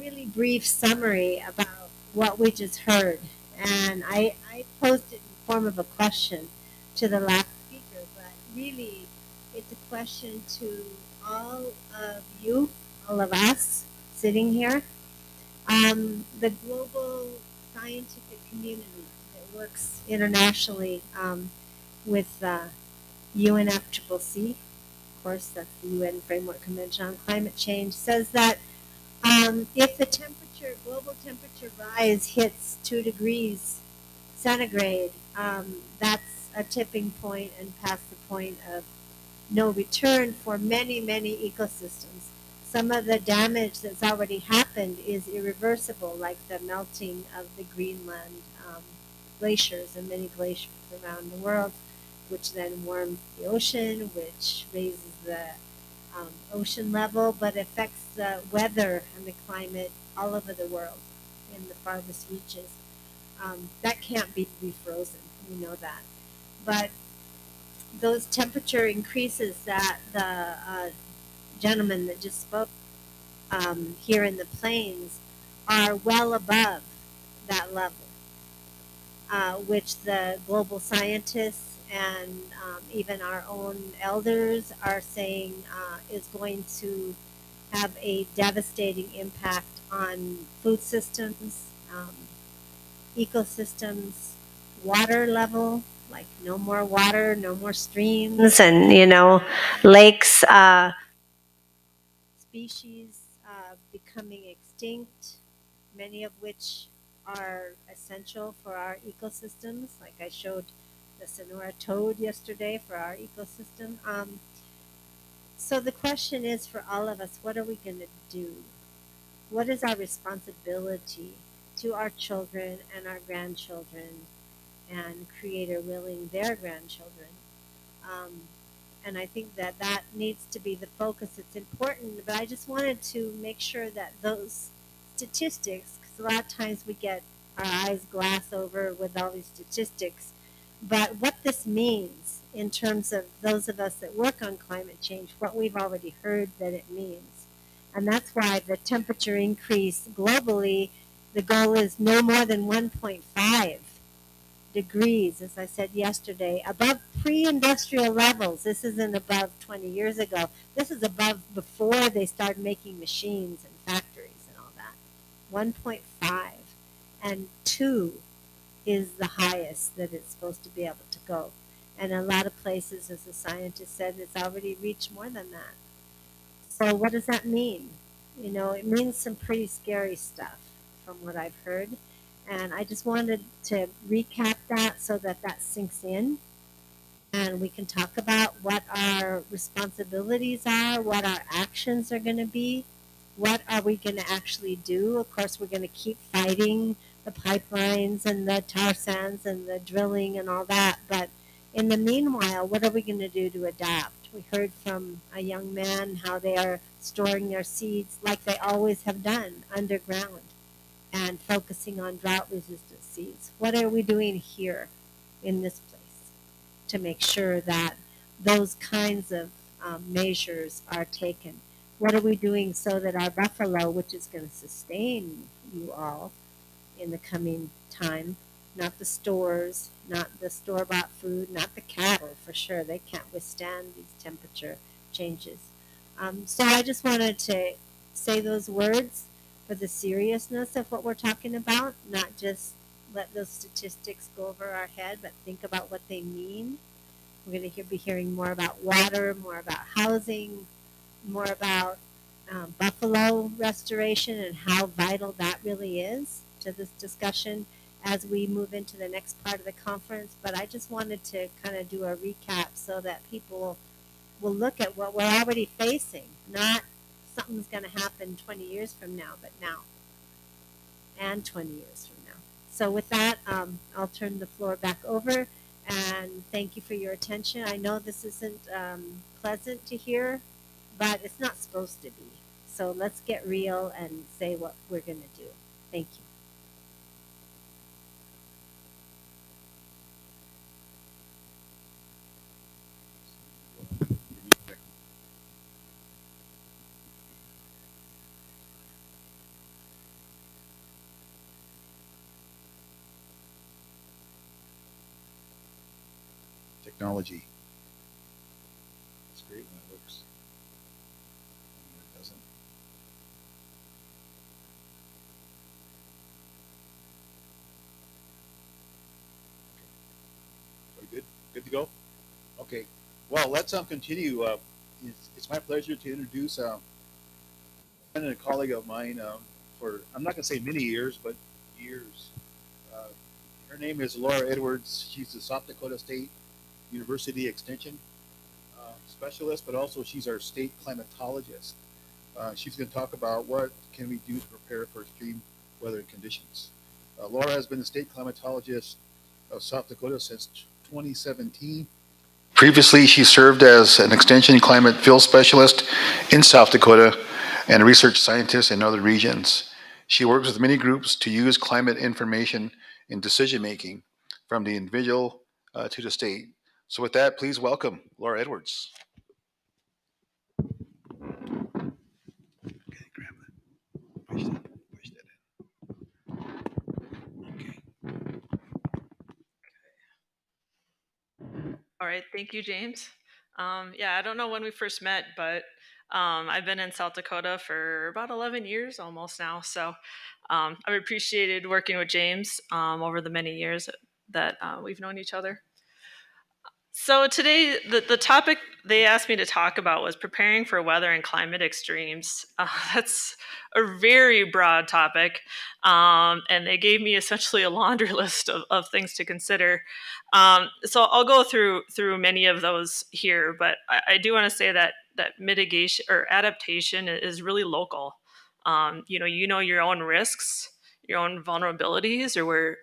really brief summary about what we just heard. And I posed it in the form of a question to the last speaker, but really it's a question to all of you, all of us sitting here, the global scientific community that works internationally with UNFCCC. Of course, that's the UN Framework Convention on Climate Change, says that if the global temperature rise hits 2 degrees centigrade, that's a tipping point and past the point of no return for many, many ecosystems. Some of the damage that's already happened is irreversible, like the melting of the Greenland glaciers and many glaciers around the world, which then warms the ocean, which raises the ocean level, but affects the weather and the climate all over the world in the farthest reaches. That can't be refrozen, we know that. But those temperature increases that the gentleman that just spoke here in the plains are well above that level, which the global scientists and even our own elders are saying is going to have a devastating impact on food systems, ecosystems, water level, like no more water, no more streams, and lakes, species becoming extinct, many of which are essential for our ecosystems. Like I showed the Sonora toad yesterday for our ecosystem. So the question is for all of us, what are we going to do? What is our responsibility to our children and our grandchildren and Creator willing their grandchildren? And I think that that needs to be the focus. It's important, but I just wanted to make sure that those statistics, because a lot of times we get our eyes glass over with all these statistics, but what this means in terms of those of us that work on climate change, what we've already heard that it means. And that's why the temperature increase globally, the goal is no more than 1.5 degrees, as I said yesterday, above pre-industrial levels. This isn't above 20 years ago. This is above before they started making machines and factories and all that. 1.5 and 2 is the highest that it's supposed to be able to go. And a lot of places, as the scientist said, it's already reached more than that. So what does that mean? It means some pretty scary stuff from what I've heard. And I just wanted to recap that so that that sinks in and we can talk about what our responsibilities are, what our actions are going to be, what are we going to actually do. Of course, we're going to keep fighting the pipelines and the tar sands and the drilling and all that. But in the meanwhile, what are we going to do to adapt? We heard from a young man how they are storing their seeds like they always have done underground and focusing on drought resistant seeds. What are we doing here in this place to make sure that those kinds of measures are taken? What are we doing so that our buffalo, which is going to sustain you all in the coming time, not the stores, not the store-bought food, not the cattle for sure, they can't withstand these temperature changes. So I just wanted to say those words for the seriousness of what we're talking about, not just let those statistics go over our head, but think about what they mean. We're going to be hearing more about water, more about housing, more about buffalo restoration and how vital that really is to this discussion as we move into the next part of the conference. But I just wanted to kind of do a recap so that people will look at what we're already facing, not something's going to happen 20 years from now, but now and 20 years from now. So with that, I'll turn the floor back over and thank you for your attention. I know this isn't pleasant to hear, but it's not supposed to be. So let's get real and say what we're going to do. Thank you. technology. It's great when it works. When it doesn't. Okay. Are we good? Good to go? Okay. Well, let's continue. It's my pleasure to introduce a friend and a colleague of mine for, I'm not going to say many years, but years. Uh, Her name is Laura Edwards. She's the South Dakota State University Extension specialist, but also she's our state climatologist. She's going to talk about what can we do to prepare for extreme weather conditions. Laura has been the state climatologist of South Dakota since 2017. Previously, she served as an extension climate field specialist in South Dakota and a research scientist in other regions. She works with many groups to use climate information in decision making from the individual to the state. So, with that, please welcome Laura Edwards. Okay, grab that. Push that in. Okay. All right, thank you, James. Yeah, I don't know when we first met, but I've been in South Dakota for about 11 years almost now. So I've appreciated working with James over the many years that we've known each other. So today, the topic they asked me to talk about was preparing for weather and climate extremes. That's a very broad topic, and they gave me essentially a laundry list of things to consider. So I'll go through many of those here, but I do want to say that mitigation or adaptation is really local. You know your own risks, your own vulnerabilities, or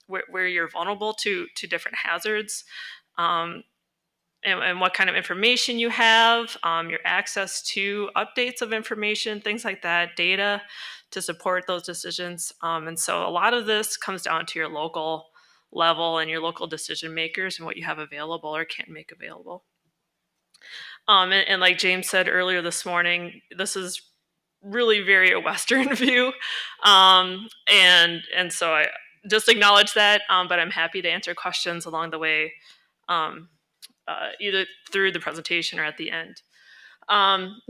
where you're vulnerable to different hazards, um, and what kind of information you have, your access to updates of information, things like that, data to support those decisions. And so a lot of this comes down to your local level and your local decision makers and what you have available or can't make available. And like James said earlier this morning, this is really very a Western view. And so I just acknowledge that, but I'm happy to answer questions along the way, um, either through the presentation or at the end.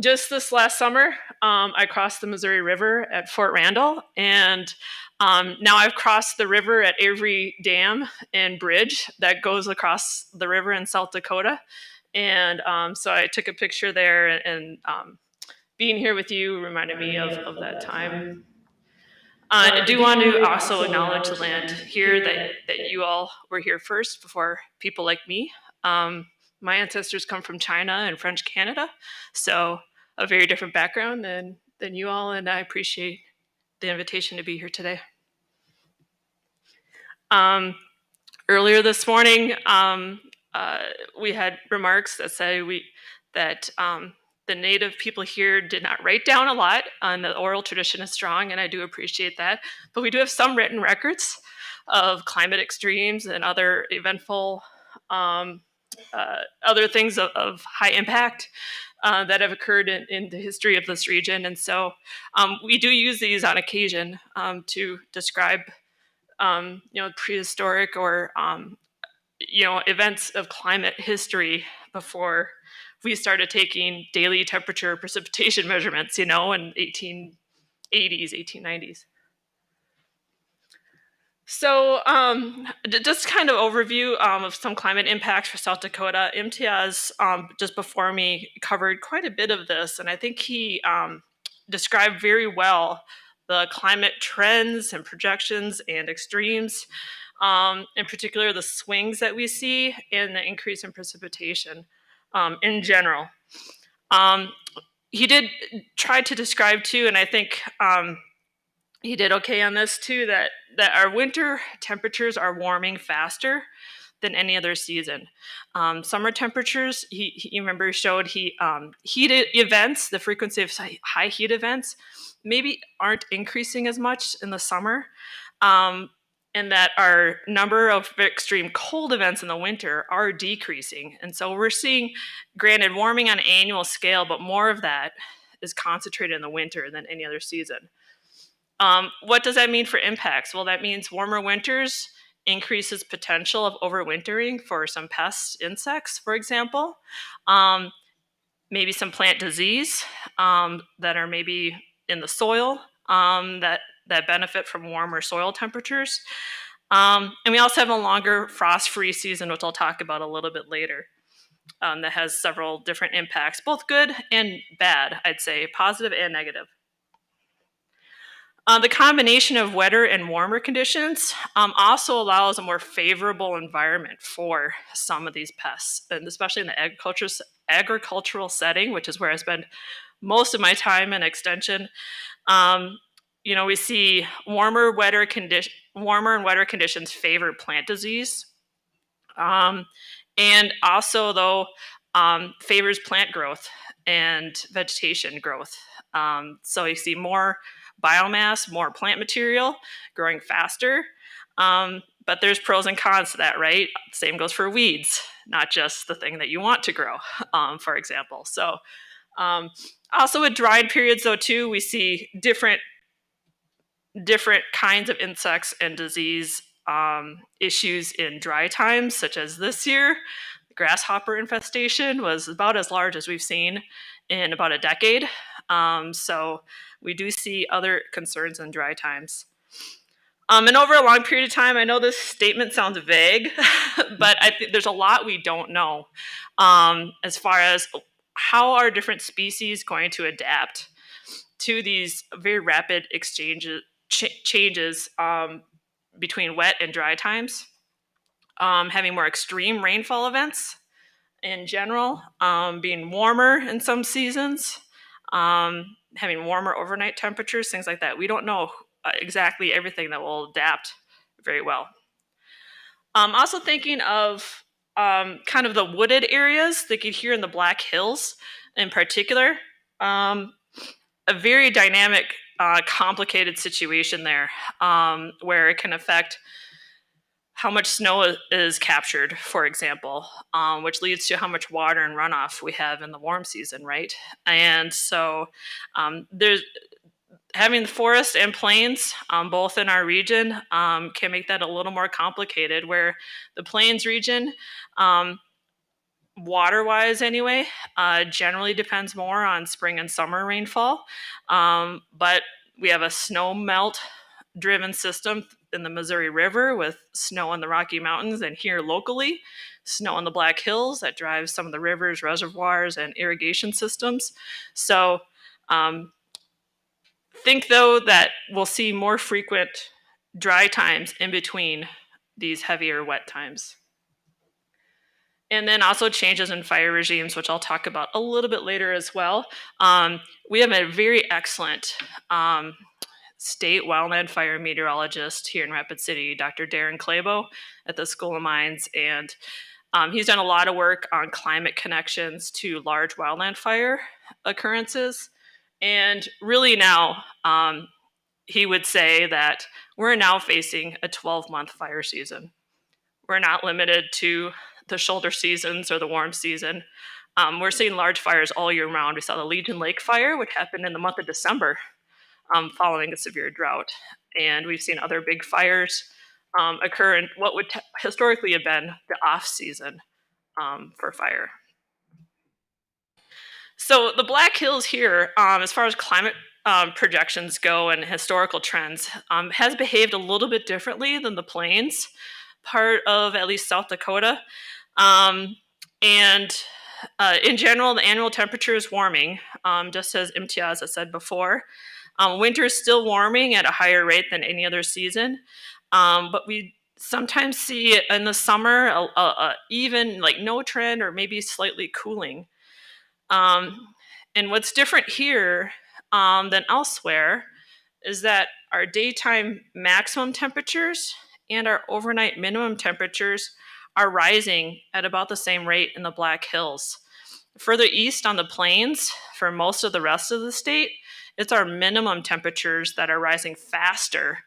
Just this last summer, I crossed the Missouri River at Fort Randall, and now I've crossed the river at Avery Dam and Bridge that goes across the river in South Dakota. And so I took a picture there, and being here with you reminded me of that time. I do want to also acknowledge the land here that you all were here first before people like me. My ancestors come from China and French Canada, so a very different background than you all, and I appreciate the invitation to be here today. Um, Earlier this morning, we had remarks that say that the native people here did not write down a lot, and the oral tradition is strong, and I do appreciate that. But we do have some written records of climate extremes and other eventful, other things of high impact that have occurred in the history of this region. And so we do use these on occasion to describe prehistoric or events of climate history before we started taking daily temperature precipitation measurements, in 1880s, 1890s. So just kind of overview of some climate impacts for South Dakota. Imtiaz, just before me, covered quite a bit of this, and I think he described very well the climate trends and projections and extremes, in particular the swings that we see and the increase in precipitation in general. He did try to describe too, and I think he did okay on this too, that our winter temperatures are warming faster than any other season. Summer temperatures, he remember showed heated events, the frequency of high heat events, maybe aren't increasing as much in the summer, and that our number of extreme cold events in the winter are decreasing. And so we're seeing, granted, warming on an annual scale, but more of that is concentrated in the winter than any other season. What does that mean for impacts? Well, that means warmer winters increases potential of overwintering for some pest insects, for example. Um, Maybe some plant disease that are maybe in the soil that benefit from warmer soil temperatures. And we also have a longer frost-free season, which I'll talk about a little bit later, that has several different impacts, both good and bad, I'd say, positive and negative. The combination of wetter and warmer conditions also allows a more favorable environment for some of these pests, and especially in the agricultural setting, which is where I spend most of my time in extension. Um, we see warmer and wetter conditions favor plant disease, um, and also though favors plant growth and vegetation growth. So you see more biomass, more plant material growing faster. But there's pros and cons to that, right? Same goes for weeds, not just the thing that you want to grow, for example. So also with dried periods, though, too, we see different kinds of insects and disease issues in dry times, such as this year. The grasshopper infestation was about as large as we've seen in about a decade. So we do see other concerns in dry times. And over a long period of time, I know this statement sounds vague, but I think there's a lot we don't know as far as how are different species going to adapt to these very rapid changes between wet and dry times, having more extreme rainfall events in general, being warmer in some seasons, having warmer overnight temperatures, things like that. We don't know exactly everything that will adapt very well. Also thinking of kind of the wooded areas that you hear in the Black Hills in particular. A very dynamic, complicated situation there, where it can affect how much snow is captured, for example, which leads to how much water and runoff we have in the warm season, right? And so there's having the forest and plains both in our region can make that a little more complicated, where the plains region, water wise anyway, generally depends more on spring and summer rainfall. But we have a snow melt driven system in the Missouri River with snow in the Rocky Mountains, and here locally, snow in the Black Hills that drives some of the rivers, reservoirs, and irrigation systems. So think though that we'll see more frequent dry times in between these heavier wet times. And then also changes in fire regimes, which I'll talk about a little bit later as well. We have a very excellent state wildland fire meteorologist here in Rapid City, Dr. Darren Clabo at the School of Mines. And he's done a lot of work on climate connections to large wildland fire occurrences. And really now, he would say that we're now facing a 12-month fire season. We're not limited to the shoulder seasons or the warm season. We're seeing large fires all year round. We saw the Legion Lake fire, which happened in the month of December following a severe drought. And we've seen other big fires occur in what would historically have been the off season for fire. So the Black Hills here, as far as climate projections go and historical trends, has behaved a little bit differently than the plains part of at least South Dakota. And in general, the annual temperature is warming, just as Imtiaz has said before. Winter is still warming at a higher rate than any other season, but we sometimes see in the summer even like no trend or maybe slightly cooling. And what's different here than elsewhere is that our daytime maximum temperatures and our overnight minimum temperatures are rising at about the same rate in the Black Hills. Further east on the plains, for most of the rest of the state, it's our minimum temperatures that are rising faster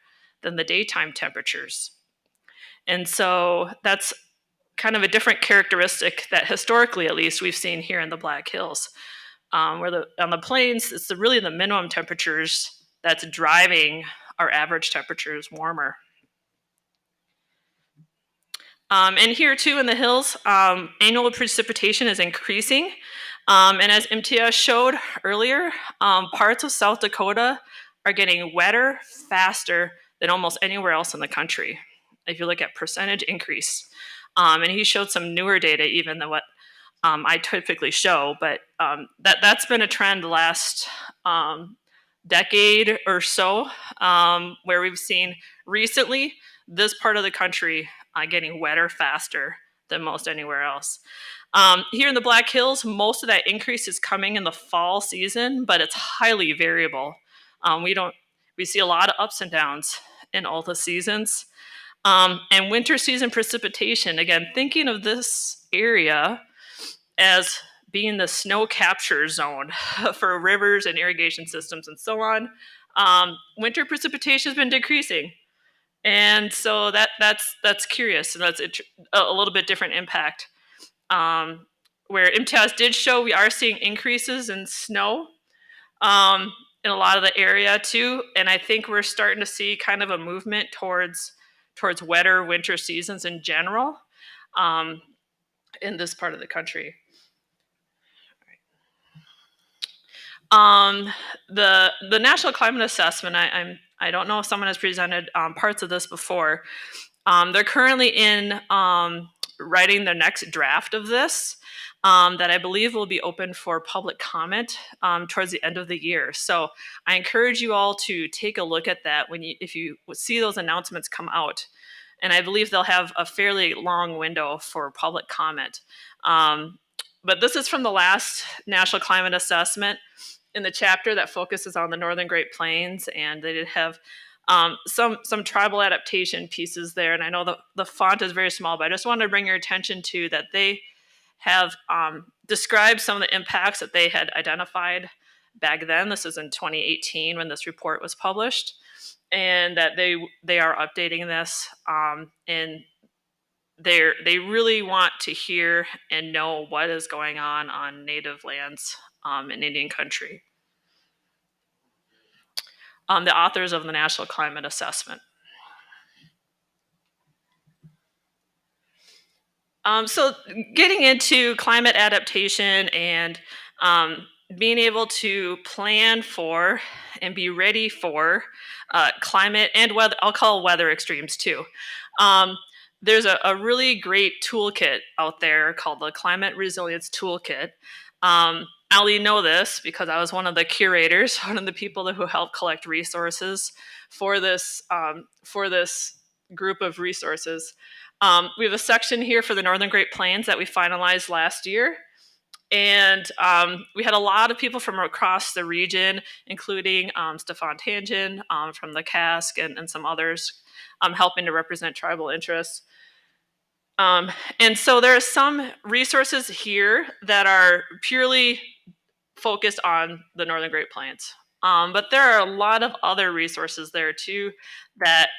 than the daytime temperatures. And so that's kind of a different characteristic that historically, at least, we've seen here in the Black Hills. Where on the plains, it's really the minimum temperatures that's driving our average temperatures warmer. And here too in the hills, annual precipitation is increasing. And as MTS showed earlier, parts of South Dakota are getting wetter faster than almost anywhere else in the country, if you look at percentage increase. And he showed some newer data even than what I typically show, but that's been a trend the last decade or so, where we've seen recently this part of the country getting wetter faster than most anywhere else. Here in the Black Hills, most of that increase is coming in the fall season, but it's highly variable. We see a lot of ups and downs in all the seasons. And winter season precipitation, again, thinking of this area as being the snow capture zone for rivers and irrigation systems and so on. Winter precipitation has been decreasing, and so that's curious, and that's a little bit different impact. Where MTS did show we are seeing increases in snow in a lot of the area too, and I think we're starting to see kind of a movement towards wetter winter seasons in general um, in this part of the country. Um, the National Climate Assessment. I don't know if someone has presented parts of this before. They're currently in writing the next draft of this that I believe will be open for public comment towards the end of the year. So I encourage you all to take a look at that if you see those announcements come out. And I believe they'll have a fairly long window for public comment. But this is from the last National Climate Assessment in the chapter that focuses on the Northern Great Plains, and they did have some tribal adaptation pieces there. And I know the font is very small, but I just wanted to bring your attention to that they have described some of the impacts that they had identified back then. This is in 2018 when this report was published, and that they are updating this, and they really want to hear and know what is going on Native lands in Indian country. The authors of the National Climate Assessment. So getting into climate adaptation and being able to plan for and be ready for climate and weather, I'll call weather extremes too. There's a really great toolkit out there called the Climate Resilience Toolkit. I only know this because I was one of the curators, one of the people who helped collect resources for this group of resources. We have a section here for the Northern Great Plains that we finalized last year. And we had a lot of people from across the region, including Stefan Tangent from the CASC and some others helping to represent tribal interests. And so there are some resources here that are purely focused on the Northern Great Plains. But there are a lot of other resources there too that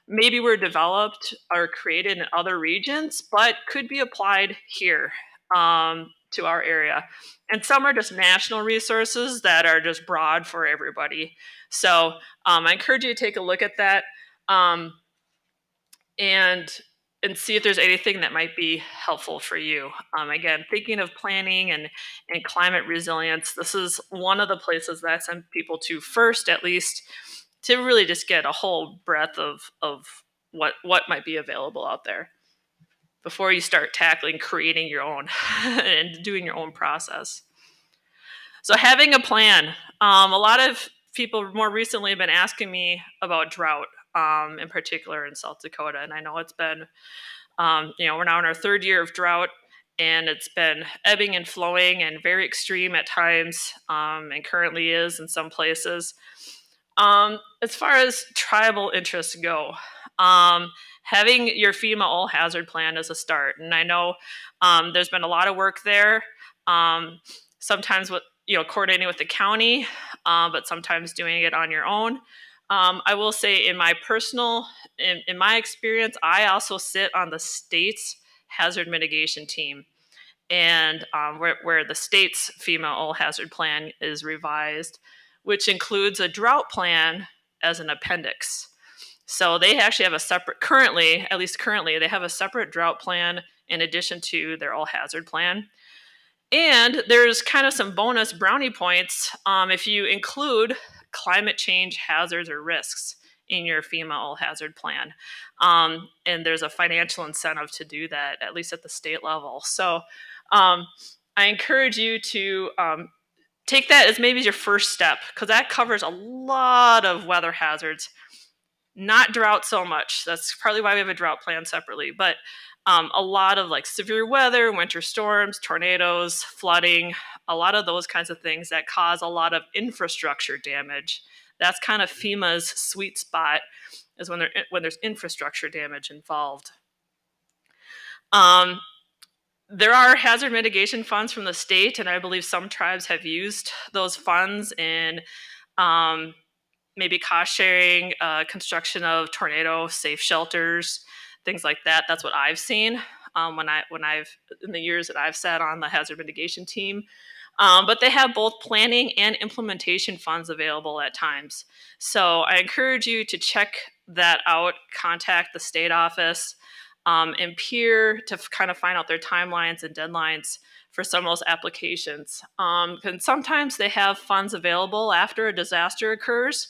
maybe were developed or created in other regions, but could be applied here to our area. And some are just national resources that are just broad for everybody. So I encourage you to take a look at that and see if there's anything that might be helpful for you. Again, thinking of planning and climate resilience, this is one of the places that I send people to first, at least, to really just get a whole breadth of what might be available out there before you start tackling creating your own and doing your own process. So having a plan. A lot of people more recently have been asking me about drought, in particular in South Dakota. And I know it's been, we're now in our third year of drought, and it's been ebbing and flowing and very extreme at times, and currently is in some places. As far as tribal interests go, having your FEMA all hazard plan is a start. And I know there's been a lot of work there, sometimes with coordinating with the county, but sometimes doing it on your own. I will say in my experience, I also sit on the state's hazard mitigation team, and where the state's FEMA all hazard plan is revised, which includes a drought plan as an appendix. So they actually have a separate, currently, at least currently, they have a separate drought plan in addition to their all hazard plan. And there's kind of some bonus brownie points if you include climate change hazards or risks in your FEMA all hazard plan. And there's a financial incentive to do that, at least at the state level. So I encourage you to take that as maybe your first step, because that covers a lot of weather hazards. Not drought so much. That's partly why we have a drought plan separately. But a lot of like severe weather, winter storms, tornadoes, flooding, a lot of those kinds of things that cause a lot of infrastructure damage. That's kind of FEMA's sweet spot, is when there's infrastructure damage involved. There are hazard mitigation funds from the state, and I believe some tribes have used those funds in maybe cost sharing, construction of tornado safe shelters, things like that. That's what I've seen when I've in the years that I've sat on the hazard mitigation team. But they have both planning and implementation funds available at times. So I encourage you to check that out, contact the state office, and peer to kind of find out their timelines and deadlines for some of those applications. And sometimes they have funds available after a disaster occurs.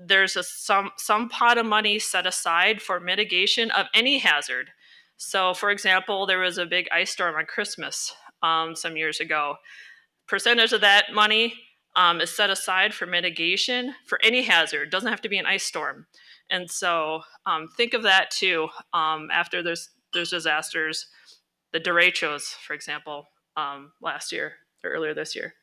There's some pot of money set aside for mitigation of any hazard. So, for example, there was a big ice storm on Christmas some years ago. Percentage of that money is set aside for mitigation for any hazard. It doesn't have to be an ice storm. And so think of that too after there's disasters. The derechos, for example, last year or earlier this year.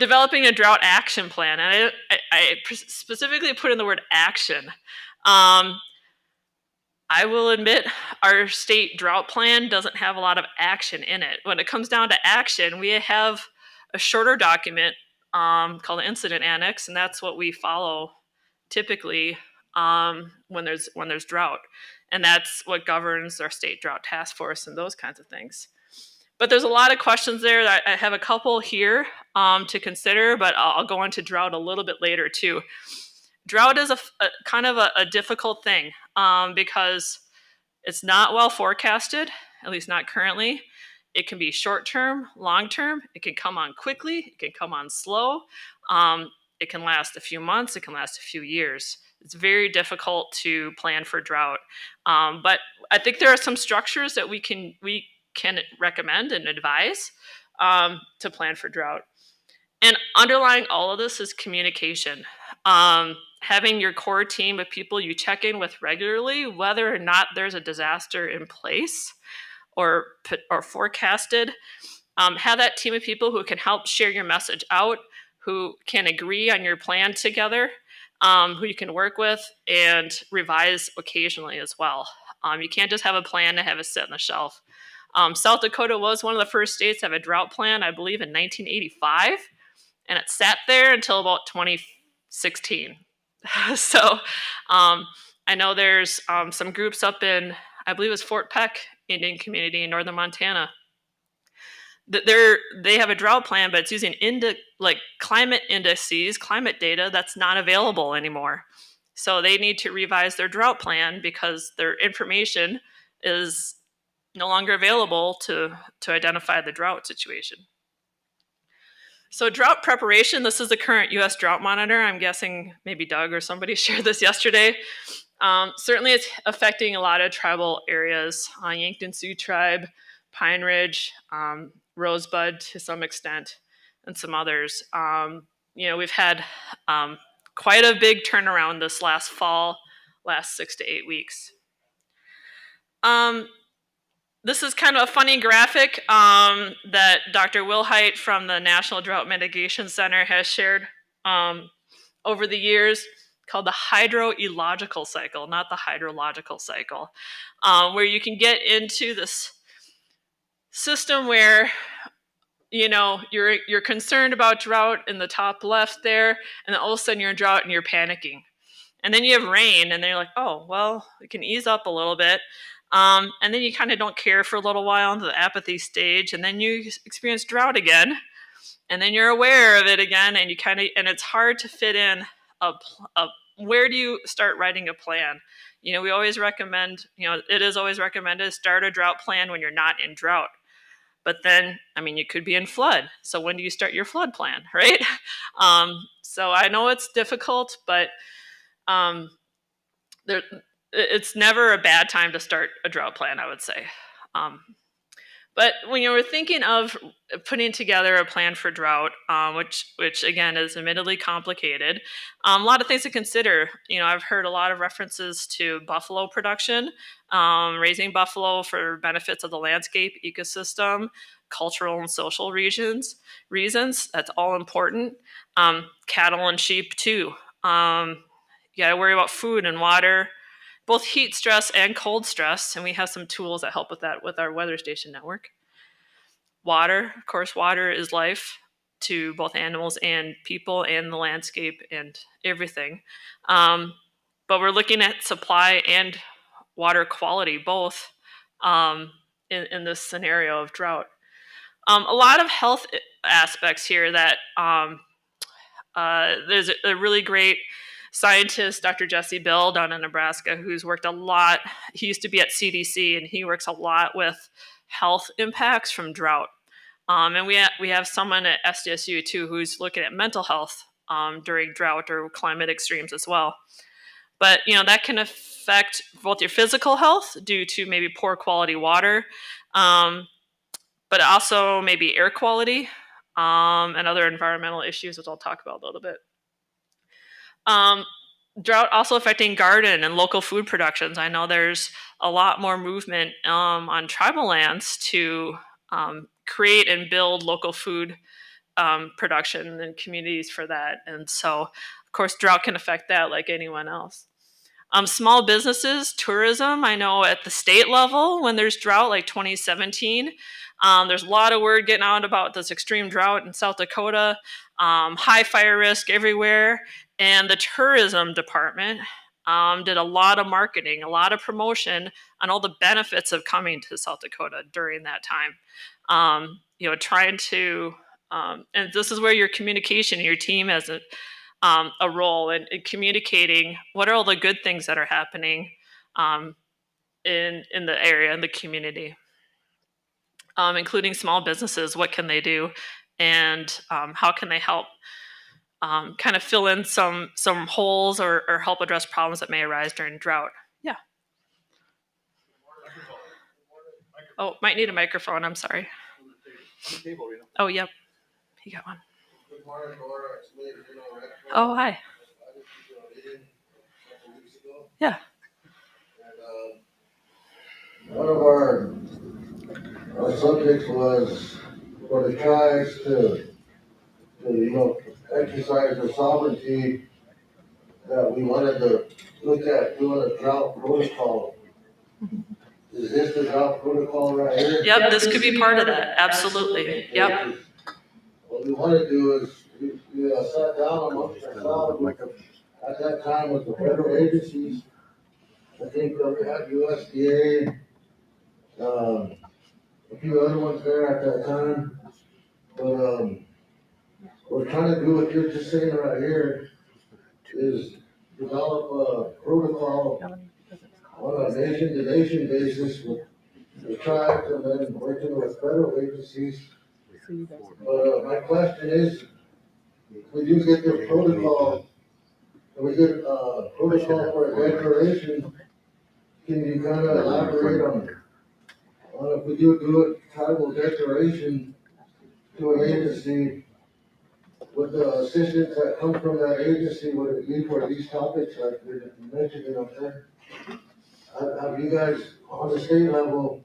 Developing a drought action plan. And I specifically put in the word action. I will admit our state drought plan doesn't have a lot of action in it. When it comes down to action, we have a shorter document called the incident annex, and that's what we follow typically when there's drought. And that's what governs our state drought task force and those kinds of things. But there's a lot of questions there. I have a couple here to consider, but I'll go into drought a little bit later too. Drought is a kind of a difficult thing because it's not well forecasted, at least not currently. It can be short-term, long-term. It can come on quickly. It can come on slow. It can last a few months. It can last a few years. It's very difficult to plan for drought. But I think there are some structures that we can recommend and advise to plan for drought. And underlying all of this is communication. Having your core team of people you check in with regularly, whether or not there's a disaster in place or forecasted. Have that team of people who can help share your message out, who can agree on your plan together, who you can work with and revise occasionally as well. You can't just have a plan and have it sit on the shelf. South Dakota was one of the first states to have a drought plan, I believe, in 1985, and it sat there until about 2016. So I know there's some groups up in, I believe it's Fort Peck Indian community in northern Montana. They have a drought plan, but it's using climate indices, climate data that's not available anymore. So they need to revise their drought plan because their information is no longer available to identify the drought situation. So drought preparation, this is the current U.S. Drought Monitor. I'm guessing maybe Doug or somebody shared this yesterday. Certainly it's affecting a lot of tribal areas, Yankton Sioux Tribe, Pine Ridge, Rosebud to some extent, and some others. We've had quite a big turnaround this last fall, last 6 to 8 weeks. This is kind of a funny graphic that Dr. Wilhite from the National Drought Mitigation Center has shared over the years, called the hydrological cycle, not the hydrological cycle, where you can get into this system where you're concerned about drought in the top left there, and then all of a sudden you're in drought and you're panicking. And then you have rain, and then you're like, oh, well, it can ease up a little bit. And then you kind of don't care for a little while into the apathy stage, and then you experience drought again, and then you're aware of it again, and and it's hard to fit in where do you start writing a plan? We always recommend, it is always recommended start a drought plan when you're not in drought. But then, you could be in flood. So when do you start your flood plan, right? So I know it's difficult, but um, there, it's never a bad time to start a drought plan, I would say. Um, but when you were thinking of putting together a plan for drought, which again is admittedly complicated, a lot of things to consider. I've heard a lot of references to buffalo production, raising buffalo for benefits of the landscape, ecosystem, cultural and social reasons. That's all important. Cattle and sheep too. You got to worry about food and water, both heat stress and cold stress, and we have some tools that help with that with our weather station network. Water, of course, water is life to both animals and people and the landscape and everything. But we're looking at supply and water quality both in this scenario of drought. A lot of health aspects here that there's a really great scientist, Dr. Jesse Bill, down in Nebraska, who's worked a lot. He used to be at CDC, and he works a lot with health impacts from drought. And we have someone at SDSU too who's looking at mental health during drought or climate extremes as well. But that can affect both your physical health due to maybe poor quality water, but also maybe air quality and other environmental issues, which I'll talk about a little bit. Drought also affecting garden and local food productions. I know there's a lot more movement on tribal lands to create and build local food production and communities for that. And so, of course, drought can affect that like anyone else. Small businesses, tourism, I know at the state level, when there's drought like 2017, there's a lot of word getting out about this extreme drought in South Dakota, high fire risk everywhere. And the tourism department did a lot of marketing, a lot of promotion on all the benefits of coming to South Dakota during that time. Trying to, and this is where your communication, your team has a role in communicating what are all the good things that are happening in the area, in the community, including small businesses. What can they do, and how can they help kind of fill in some holes or help address problems that may arise during drought? Yeah. Oh, might need a microphone. I'm sorry. Oh, yep. You got one. Oh, hi. Yeah. One of our subjects was for the tribes to exercise their sovereignty, that we wanted to look at doing a drought protocol. Is this the drought protocol right here? Yep, this could be part of that. Absolutely. Yep. What we want to do is we sat down amongst ourselves at that time with the federal agencies. I think we had USDA, a few other ones there at that time. But we're trying to do what you're just saying right here is develop a protocol on a nation-to-nation basis with the tribes and then working with federal agencies. But my question is, we do get this protocol, and we get a protocol for a declaration. Can you kind of elaborate on if we do a tribal declaration to an agency, with the assistance that comes from that agency, would it be for these topics like you mentioned up there? Have you guys on the state level,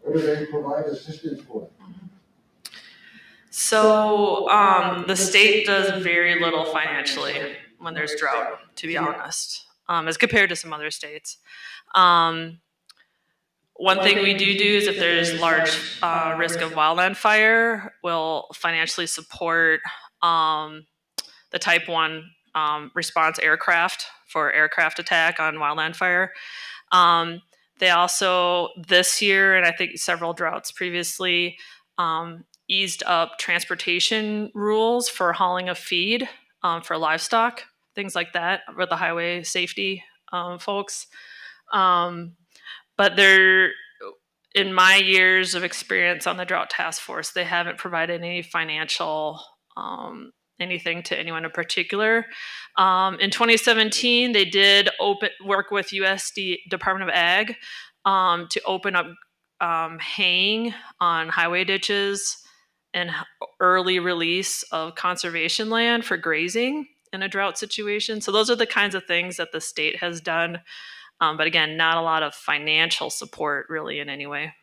what do they provide assistance for? So the state does very little financially when there's drought, to be honest, as compared to some other states. One thing we do is if there's large risk of wildland fire, we'll financially support the Type 1 response aircraft for aircraft attack on wildland fire. They also, this year, and I think several droughts previously, eased up transportation rules for hauling of feed for livestock. things like that with the highway safety folks. Um, but they're in my years of experience on the drought task force, they haven't provided any financial anything to anyone in particular. In 2017, they did work with USD Department of Ag to open up haying on highway ditches and early release of conservation land for grazing in a drought situation. So those are the kinds of things that the state has done. But again, not a lot of financial support really in any way. I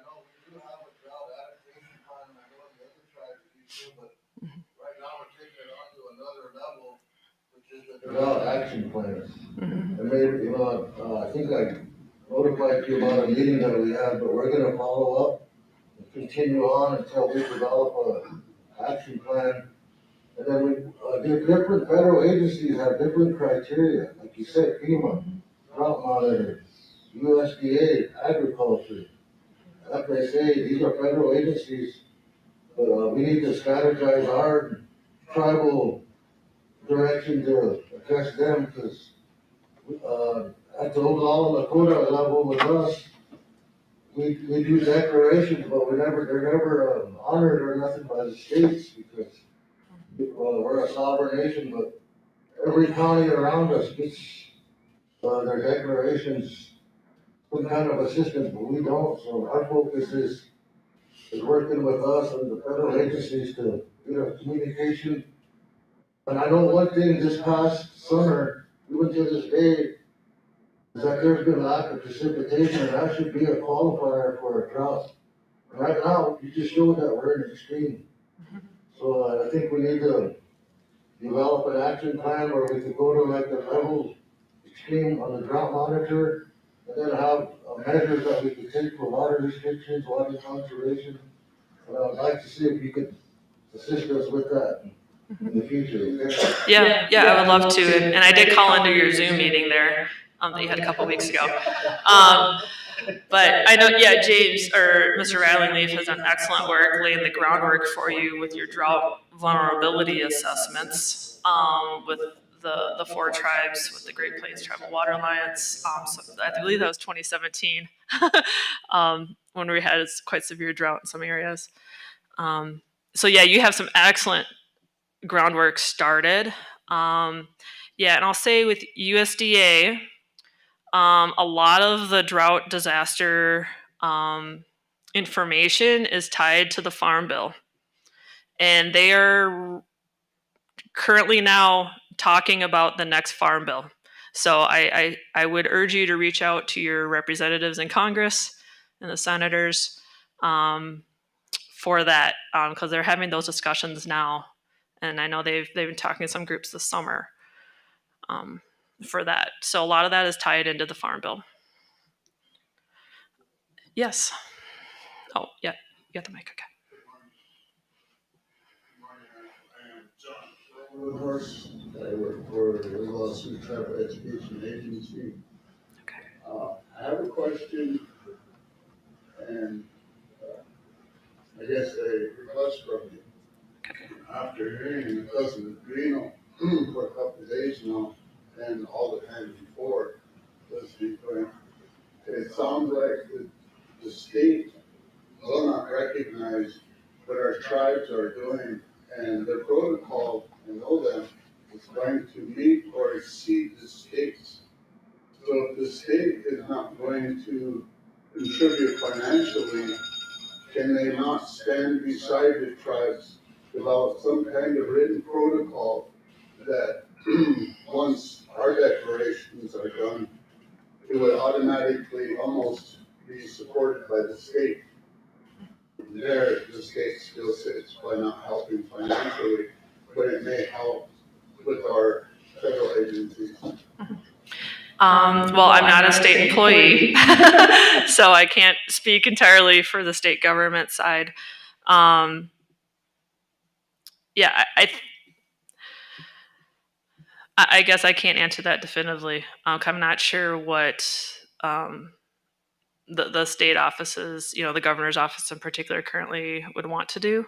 know we do have a drought adaptation plan, and I know the other tribes do too, but right now we're taking it on to another level, which is the drought action plan. And maybe, I think I notified you about a meeting that we had, but we're gonna follow up and continue on until we develop a action plan. And then different federal agencies have different criteria, like you said, FEMA, drought monitor, USDA, agriculture, FSA, these are federal agencies, but we need to strategize our tribal direction to address them, because at the Oglala Lakota level with us, we do declarations, but they're never honored or nothing by the states, because we're a sovereign nation, but every county around us gets their declarations, some kind of assistance, but we don't. So our focus is working with us and the federal agencies to get a communication. And I know one thing this past summer, even to this day, is that there's been lack of precipitation, and that should be a qualifier for a drought. And right now, you just showed that we're in an extreme. So I think we need to develop an action plan where we could go to like the level extreme on the drought monitor, and then have measures that we could take for water restrictions, water conservation. And I'd like to see if you could assist us with that in the future. Okay? Yeah, I would love to. And I did call into your Zoom meeting there that you had a couple weeks ago. But I know, yeah, James or Mr. Rattling Leaf has done excellent work laying the groundwork for you with your drought vulnerability assessments with the four tribes with the Great Plains Tribal Water Alliance. So I believe that was 2017 when we had quite severe drought in some areas. So yeah, you have some excellent groundwork started. Yeah, and I'll say with USDA, a lot of the drought disaster information is tied to the Farm Bill. And they are currently now talking about the next Farm Bill. So I would urge you to reach out to your representatives in Congress and the senators for that, because they're having those discussions now. And I know they've been talking to some groups this summer for that. So a lot of that is tied into the Farm Bill. Yes. Oh, yeah. You got the mic. Okay. I work for the Lawsuit Tribal Education Agency. Okay. I have a question and I guess a request from you. Okay. After hearing the cousin Grino for a couple of days now and all the time before, let's be frank, it sounds like the state will not recognize what our tribes are doing, and their protocol, and know them, is going to meet or exceed the state's. So if the state is not going to contribute financially, can they not stand beside the tribes, develop some kind of written protocol that once our declarations are done, it would automatically almost be supported by the state? There, the state still sits by not helping financially, but it may help with our federal agencies. Well, I'm not a state employee, so I can't speak entirely for the state government side. Yeah, I guess I can't answer that definitively. I'm not sure what the state offices, the governor's office in particular, currently would want to do.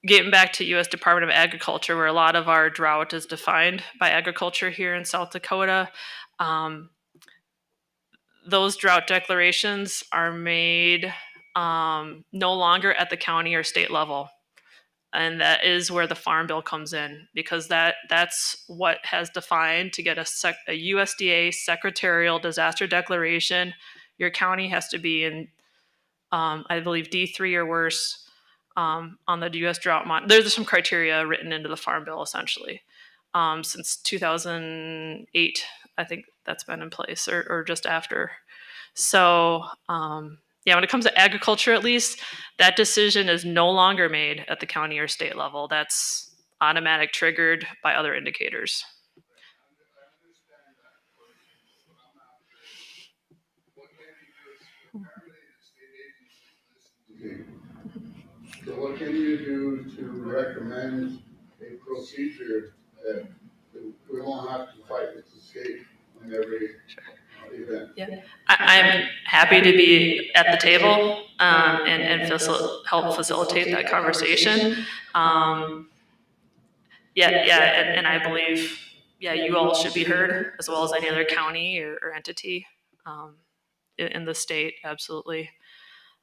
getting back to U.S. Department of Agriculture, where a lot of our drought is defined by agriculture here in South Dakota, those drought declarations are made no longer at the county or state level. And that is where the Farm Bill comes in, because that's what has defined to get a USDA secretarial disaster declaration. Your county has to be in, I believe, D3 or worse on the U.S. drought There's some criteria written into the Farm Bill, essentially. Since 2008, I think that's been in place, or just after. So, yeah, when it comes to agriculture, at least, that decision is no longer made at the county or state level. That's automatic triggered by other indicators. Okay. So what can you do to recommend a procedure that we won't have to fight with the state on every event? Yeah, I'm happy to be at the table and help facilitate that conversation. And I believe, yeah, you all should be heard as well as any other county or entity in the state. Absolutely.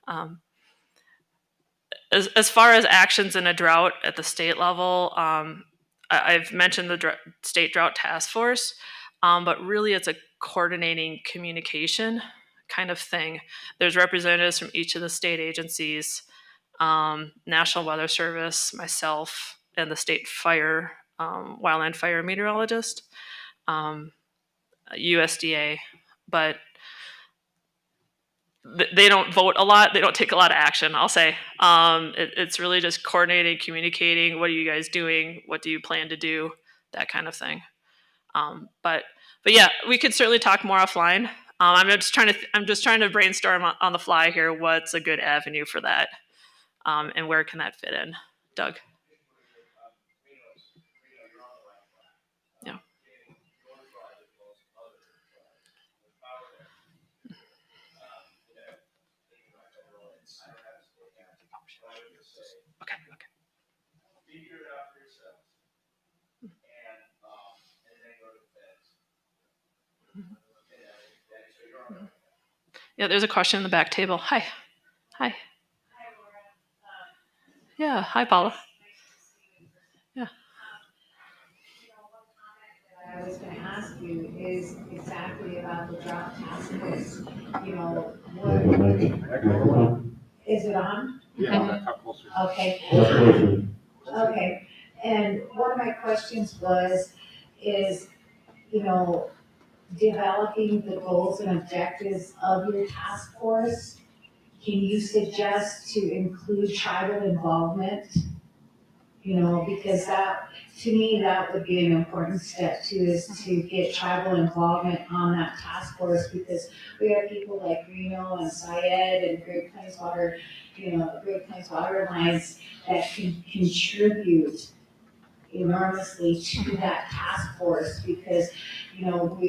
Um, as far as actions in a drought at the state level, I've mentioned the state drought task force, but really it's a coordinating communication kind of thing. There's representatives from each of the state agencies, National Weather Service, myself, and the state fire, wildland fire meteorologist, USDA, but they don't vote a lot. They don't take a lot of action, I'll say. It's really just coordinating, communicating. What are you guys doing? What do you plan to do? That kind of thing. But yeah, we could certainly talk more offline. I'm just trying to brainstorm on the fly here. What's a good avenue for that, and where can that fit in, Doug? Yeah. Okay. Okay. Yeah, there's a question in the back table. Hi. Hi. Yeah. Hi, Paula. Yeah. I was going to ask you is exactly about the drought task force. You know, what is it on? Yeah, talk closer. Okay. Okay. And one of my questions is, you know, developing the goals and objectives of your task force. Can you suggest to include tribal involvement? You know, because that, to me, that would be an important step too, is to get tribal involvement on that task force, because we have people like Reno and Syed and Great Plains Water, you know, Great Plains Water Lines that can contribute enormously to that task force, because, you know,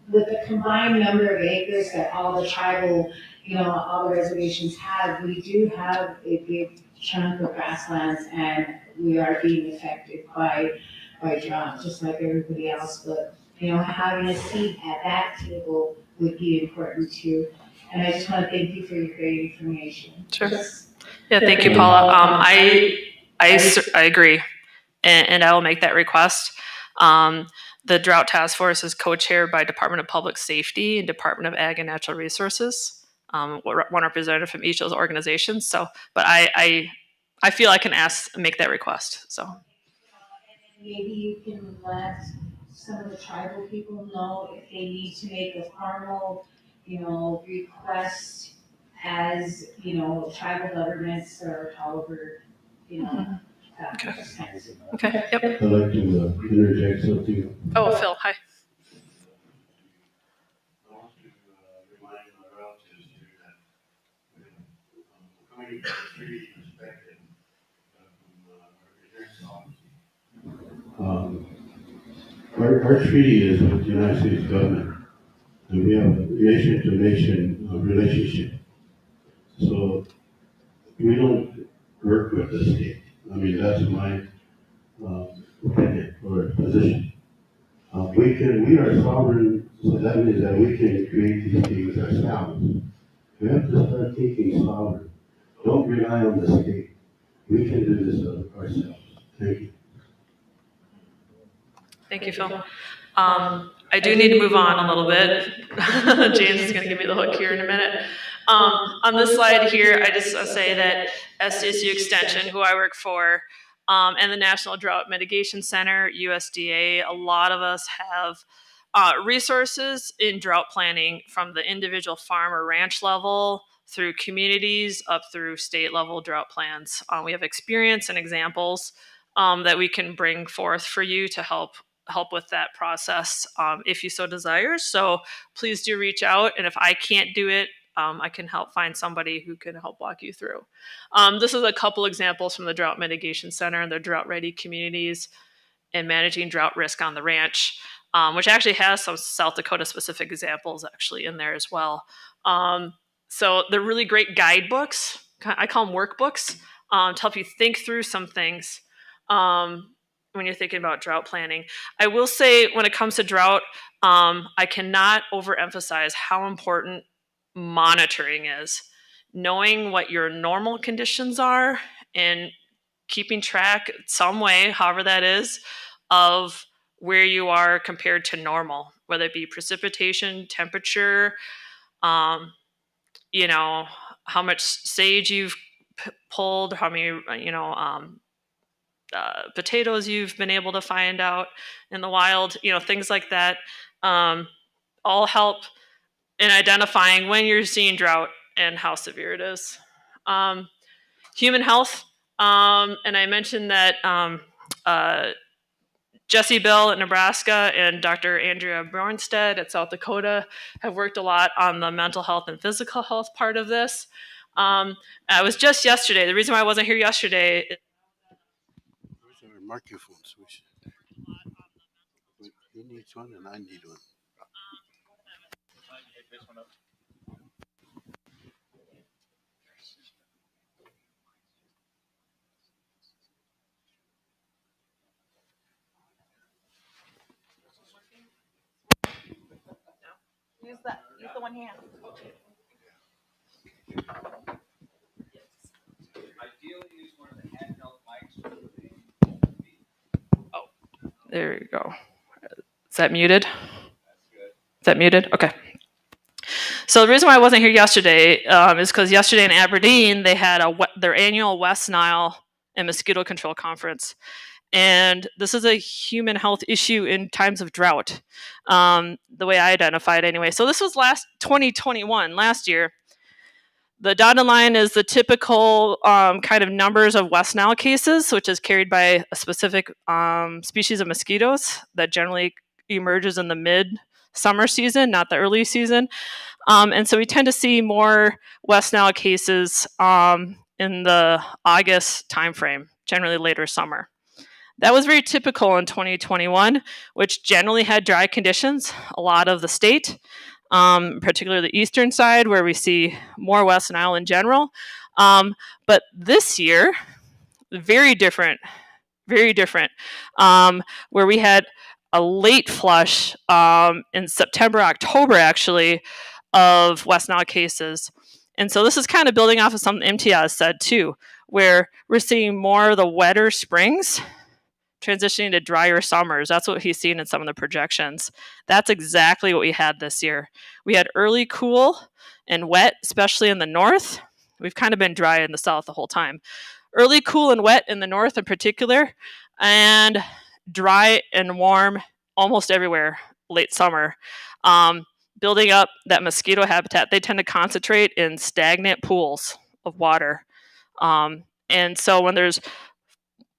with the combined number of acres that all the tribal, you know, all the reservations have, we do have a big chunk of grasslands, and we are being affected by drought, just like everybody else. But, you know, having a seat at that table would be important too. And I just want to thank you for your great information. Sure. Yeah, thank you, Paula. I agree, and I will make that request. The Drought Task Force is co-chaired by Department of Public Safety and Department of Ag and Natural Resources. One representative from each of those organizations. So, but I feel I can make that request. So Maybe you can let some of the tribal people know if they need to make a formal, you know, request as, you know, tribal governments or however, you know. Okay. Okay. Yep. I'd like to interject something. Oh, Phil. Hi. I want to remind my relatives here that coming from a treaty perspective, our treaty is with the United States government, and we have a nation-to-nation relationship. So we don't work with the state. I mean, that's my opinion or position. We are sovereign, so that means that we can create these things ourselves. We have to start thinking sovereign. Don't rely on the state. We can do this ourselves. Thank you. Thank you, Phil. I do need to move on a little bit. James is going to give me the hook here in a minute. On this slide here, I just want to say that SDSU Extension, who I work for, and the National Drought Mitigation Center, USDA, a lot of us have resources in drought planning from the individual farm or ranch level through communities up through state level drought plans. We have experience and examples that we can bring forth for you to help with that process if you so desire. So please do reach out. And if I can't do it, I can help find somebody who can help walk you through. This is a couple examples from the Drought Mitigation Center and the drought ready communities and managing drought risk on the ranch, which actually has some South Dakota specific examples actually in there as well. So they're really great guidebooks. I call them workbooks to help you think through some things when you're thinking about drought planning. I will say when it comes to drought, I cannot overemphasize how important monitoring is. Knowing what your normal conditions are and keeping track some way, however that is, of where you are compared to normal, whether it be precipitation, temperature, you know, how much sage you've pulled, how many, potatoes you've been able to find out in the wild, things like that, all help in identifying when you're seeing drought and how severe it is. Human health, and I mentioned that Jesse Bill at Nebraska and Dr. Andrea Bjornstead at South Dakota have worked a lot on the mental health and physical health part of this. I was just yesterday. The reason why I wasn't here yesterday is Where's our microphones? He needs one and I need one. Use the one hand. Oh, there you go. Is that muted? Is that muted? Okay. So the reason why I wasn't here yesterday is because yesterday in Aberdeen they had their annual West Nile and mosquito control conference, and this is a human health issue in times of drought. The way I identify it, anyway. So this was 2021, last year. The dotted line is the typical kind of numbers of West Nile cases, which is carried by a specific species of mosquitoes that generally emerges in the mid-summer season, not the early season. And so we tend to see more West Nile cases in the August timeframe, generally later summer. That was very typical in 2021, which generally had dry conditions, a lot of the state, particularly the eastern side, where we see more West Nile in general. But this year, very different, where we had a late flush in September, October, actually, of West Nile cases. And so this is kind of building off of something MTS said too, where we're seeing more of the wetter springs transitioning to drier summers. That's what he's seen in some of the projections. That's exactly what we had this year. We had early cool and wet, especially in the north. We've kind of been dry in the south the whole time. Early cool and wet in the north in particular, and dry and warm almost everywhere late summer. Building up that mosquito habitat. They tend to concentrate in stagnant pools of water. And so when there's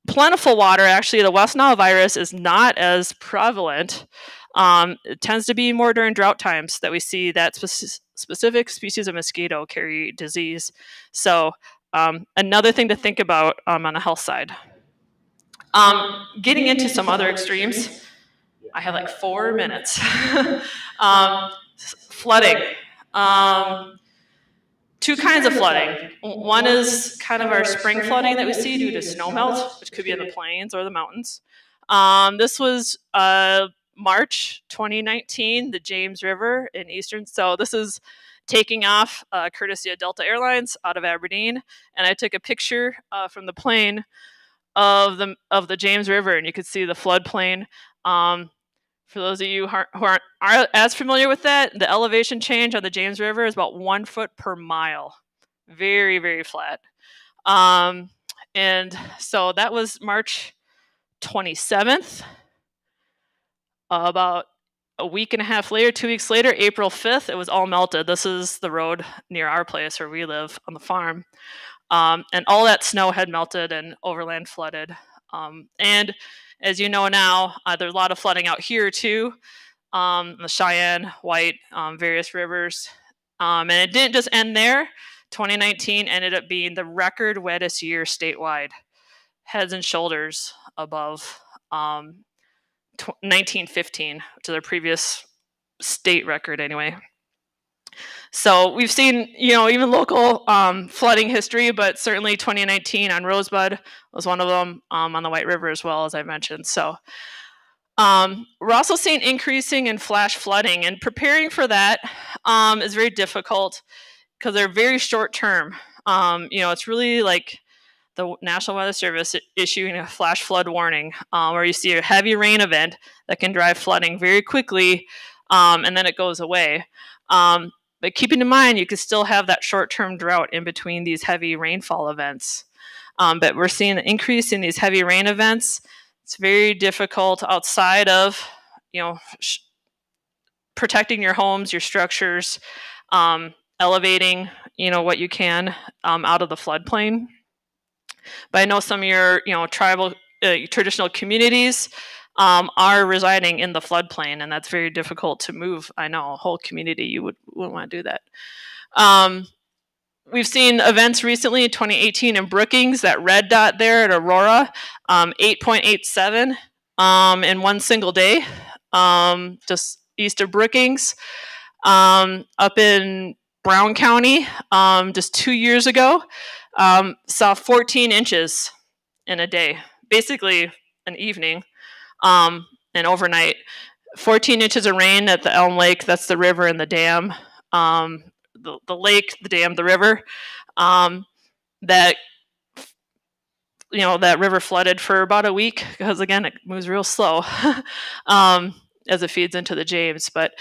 plentiful water, actually, the West Nile virus is not as prevalent. It tends to be more during drought times that we see that specific species of mosquito carry disease. So another thing to think about on the health side. Getting into some other extremes, I have like 4 2 two kinds of flooding. One is kind of our spring flooding that we see due to snowmelt, which could be in the plains or the mountains. This was March 2019, the James River in eastern. So this is taking off courtesy of Delta Airlines out of Aberdeen, and I took a picture from the plane of the James River, and you could see the floodplain. For those of you who aren't as familiar with that, the elevation change on the James River is about 1 foot per mile. Very, very flat. And so that was March 27th. About a week and a half later, 2 weeks later, April 5th, it was all melted. This is the road near our place where we live on the farm. And all that snow had melted and overland flooded. And as you know now, there's a lot of flooding out here too. The Cheyenne, White, various rivers. And it didn't just end there. 2019 ended up being the record wettest year statewide, heads and shoulders above 1915, to their previous state record anyway. So we've seen, even local flooding history, but certainly 2019 on Rosebud was one of them, on the White River as well, as I mentioned. So we're also seeing increasing in flash flooding, and preparing for that is very difficult because they're very short term. It's really like the National Weather Service issuing a flash flood warning, where you see a heavy rain event that can drive flooding very quickly, and then it goes away. But keeping in mind, you could still have that short-term drought in between these heavy rainfall events. But we're seeing an increase in these heavy rain events. It's very difficult outside of, protecting your homes, your structures, elevating, what you can out of the floodplain. But I know some of your, tribal, traditional communities are residing in the floodplain, and that's very difficult to move. I know a whole community, you wouldn't want to do that. We've seen events recently in 2018 in Brookings, that red dot there at Aurora, 8.87 in one single day, just east of Brookings. Up in Brown County, just 2 years ago, saw 14 inches in a day, basically an evening, and overnight. 14 inches of rain at the Elm Lake, that's the river and the dam. The lake, the dam, the river, that river flooded for about a week because, again, it moves real slow as it feeds into the James. But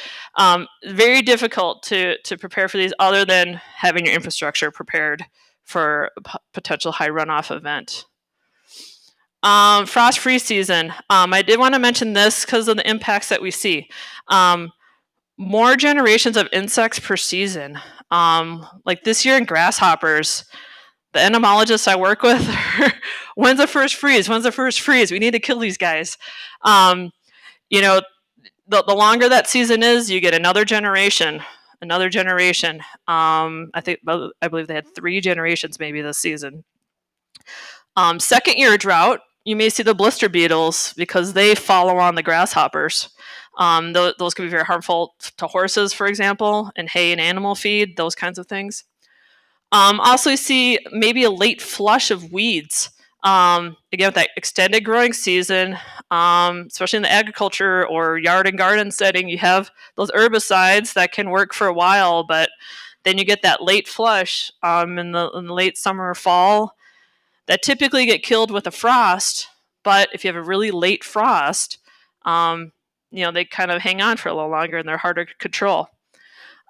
very difficult to prepare for these, other than having your infrastructure prepared for a potential high runoff event. Frost freeze season. I did want to mention this because of the impacts that we see. More generations of insects per season. Like this year in grasshoppers, the entomologists I work with, when's the first freeze? When's the first freeze? We need to kill these guys. The longer that season is, you get another generation. I believe they had 3 generations maybe this season. Second year drought, you may see the blister beetles because they follow on the grasshoppers. Those can be very harmful to horses, for example, and hay and animal feed, those kinds of things. Also, you see maybe a late flush of weeds. Again, with that extended growing season, especially in the agriculture or yard and garden setting, you have those herbicides that can work for a while, but then you get that late flush in the late summer or fall that typically get killed with a frost. But if you have a really late frost, they kind of hang on for a little longer and they're harder to control.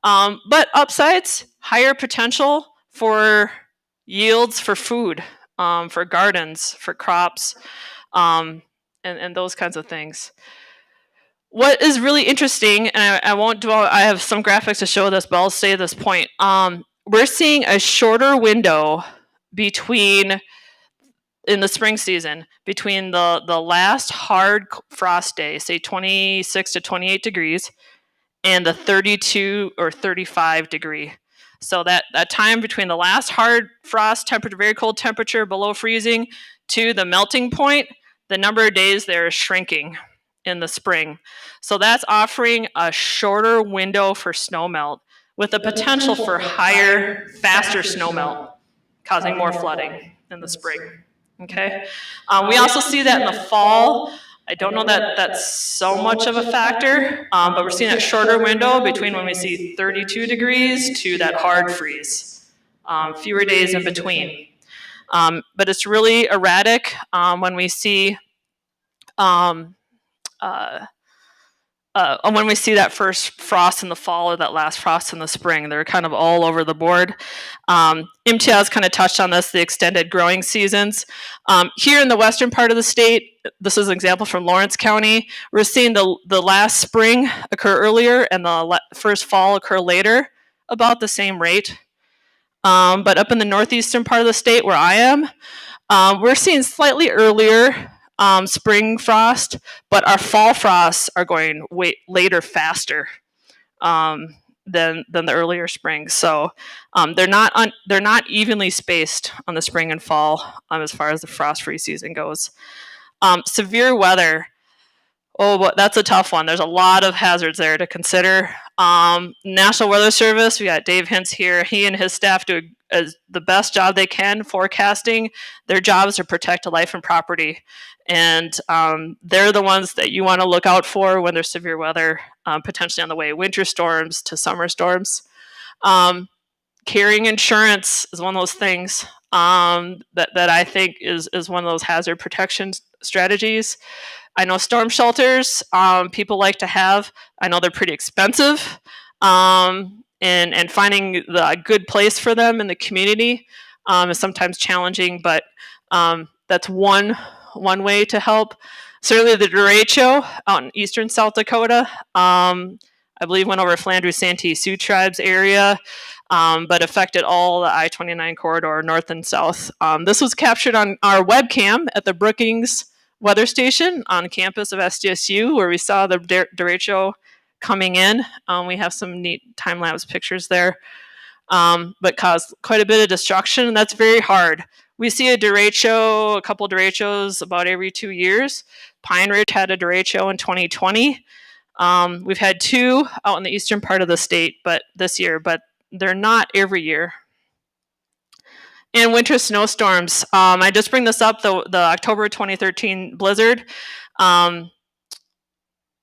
But upsides, higher potential for yields for food, for gardens, for crops, and those kinds of things. What is really interesting, and I won't dwell, I have some graphics to show this, but I'll say this point. We're seeing a shorter window in the spring season, between the last hard frost day, say 26 to 28 degrees, and the 32 or 35 degree. So that time between the last hard frost temperature, very cold temperature below freezing, to the melting point, the number of days there is shrinking in the spring. So that's offering a shorter window for snowmelt, with the potential for higher, faster snowmelt, causing more flooding in the spring. Okay. We also see that in the fall. I don't know that that's so much of a factor, but we're seeing that shorter window between when we see 32 degrees to that hard freeze, fewer days in between. But it's really erratic when we see when we see that first frost in the fall or that last frost in the spring. They're kind of all over the board. MTS kind of touched on this, the extended growing seasons. Here in the western part of the state, this is an example from Lawrence County, we're seeing the last spring occur earlier and the first fall occur later, about the same rate. But up in the northeastern part of the state where I am, we're seeing slightly earlier spring frost, but our fall frosts are going way later, faster than the earlier spring. So they're not evenly spaced on the spring and fall as far as the frost-free season goes. Severe weather. Oh, but that's a tough one. There's a lot of hazards there to consider. National Weather Service, we got Dave Hintz here. He and his staff do the best job they can forecasting. Their job is to protect life and property. And they're the ones that you want to look out for when there's severe weather, potentially on the way, winter storms to summer storms. Carrying insurance is one of those things that I think is one of those hazard protection strategies. I know storm shelters people like to have. I know they're pretty expensive, and finding a good place for them in the community is sometimes challenging. But that's one way to help. Certainly, the derecho out in eastern South Dakota, I believe, went over Flandreau Santee Sioux Tribes area, but affected all the I-29 corridor, north and south. This was captured on our webcam at the Brookings weather station on campus of SDSU, where we saw the derecho coming in. We have some neat time-lapse pictures there, but caused quite a bit of destruction, and that's very hard. We see a derecho, a couple derechos about every 2 years. Pine Ridge had a derecho in 2020. We've had 2 out in the eastern part of the state, but this year, but they're not every year. And winter snowstorms. I just bring this up, the October 2013 blizzard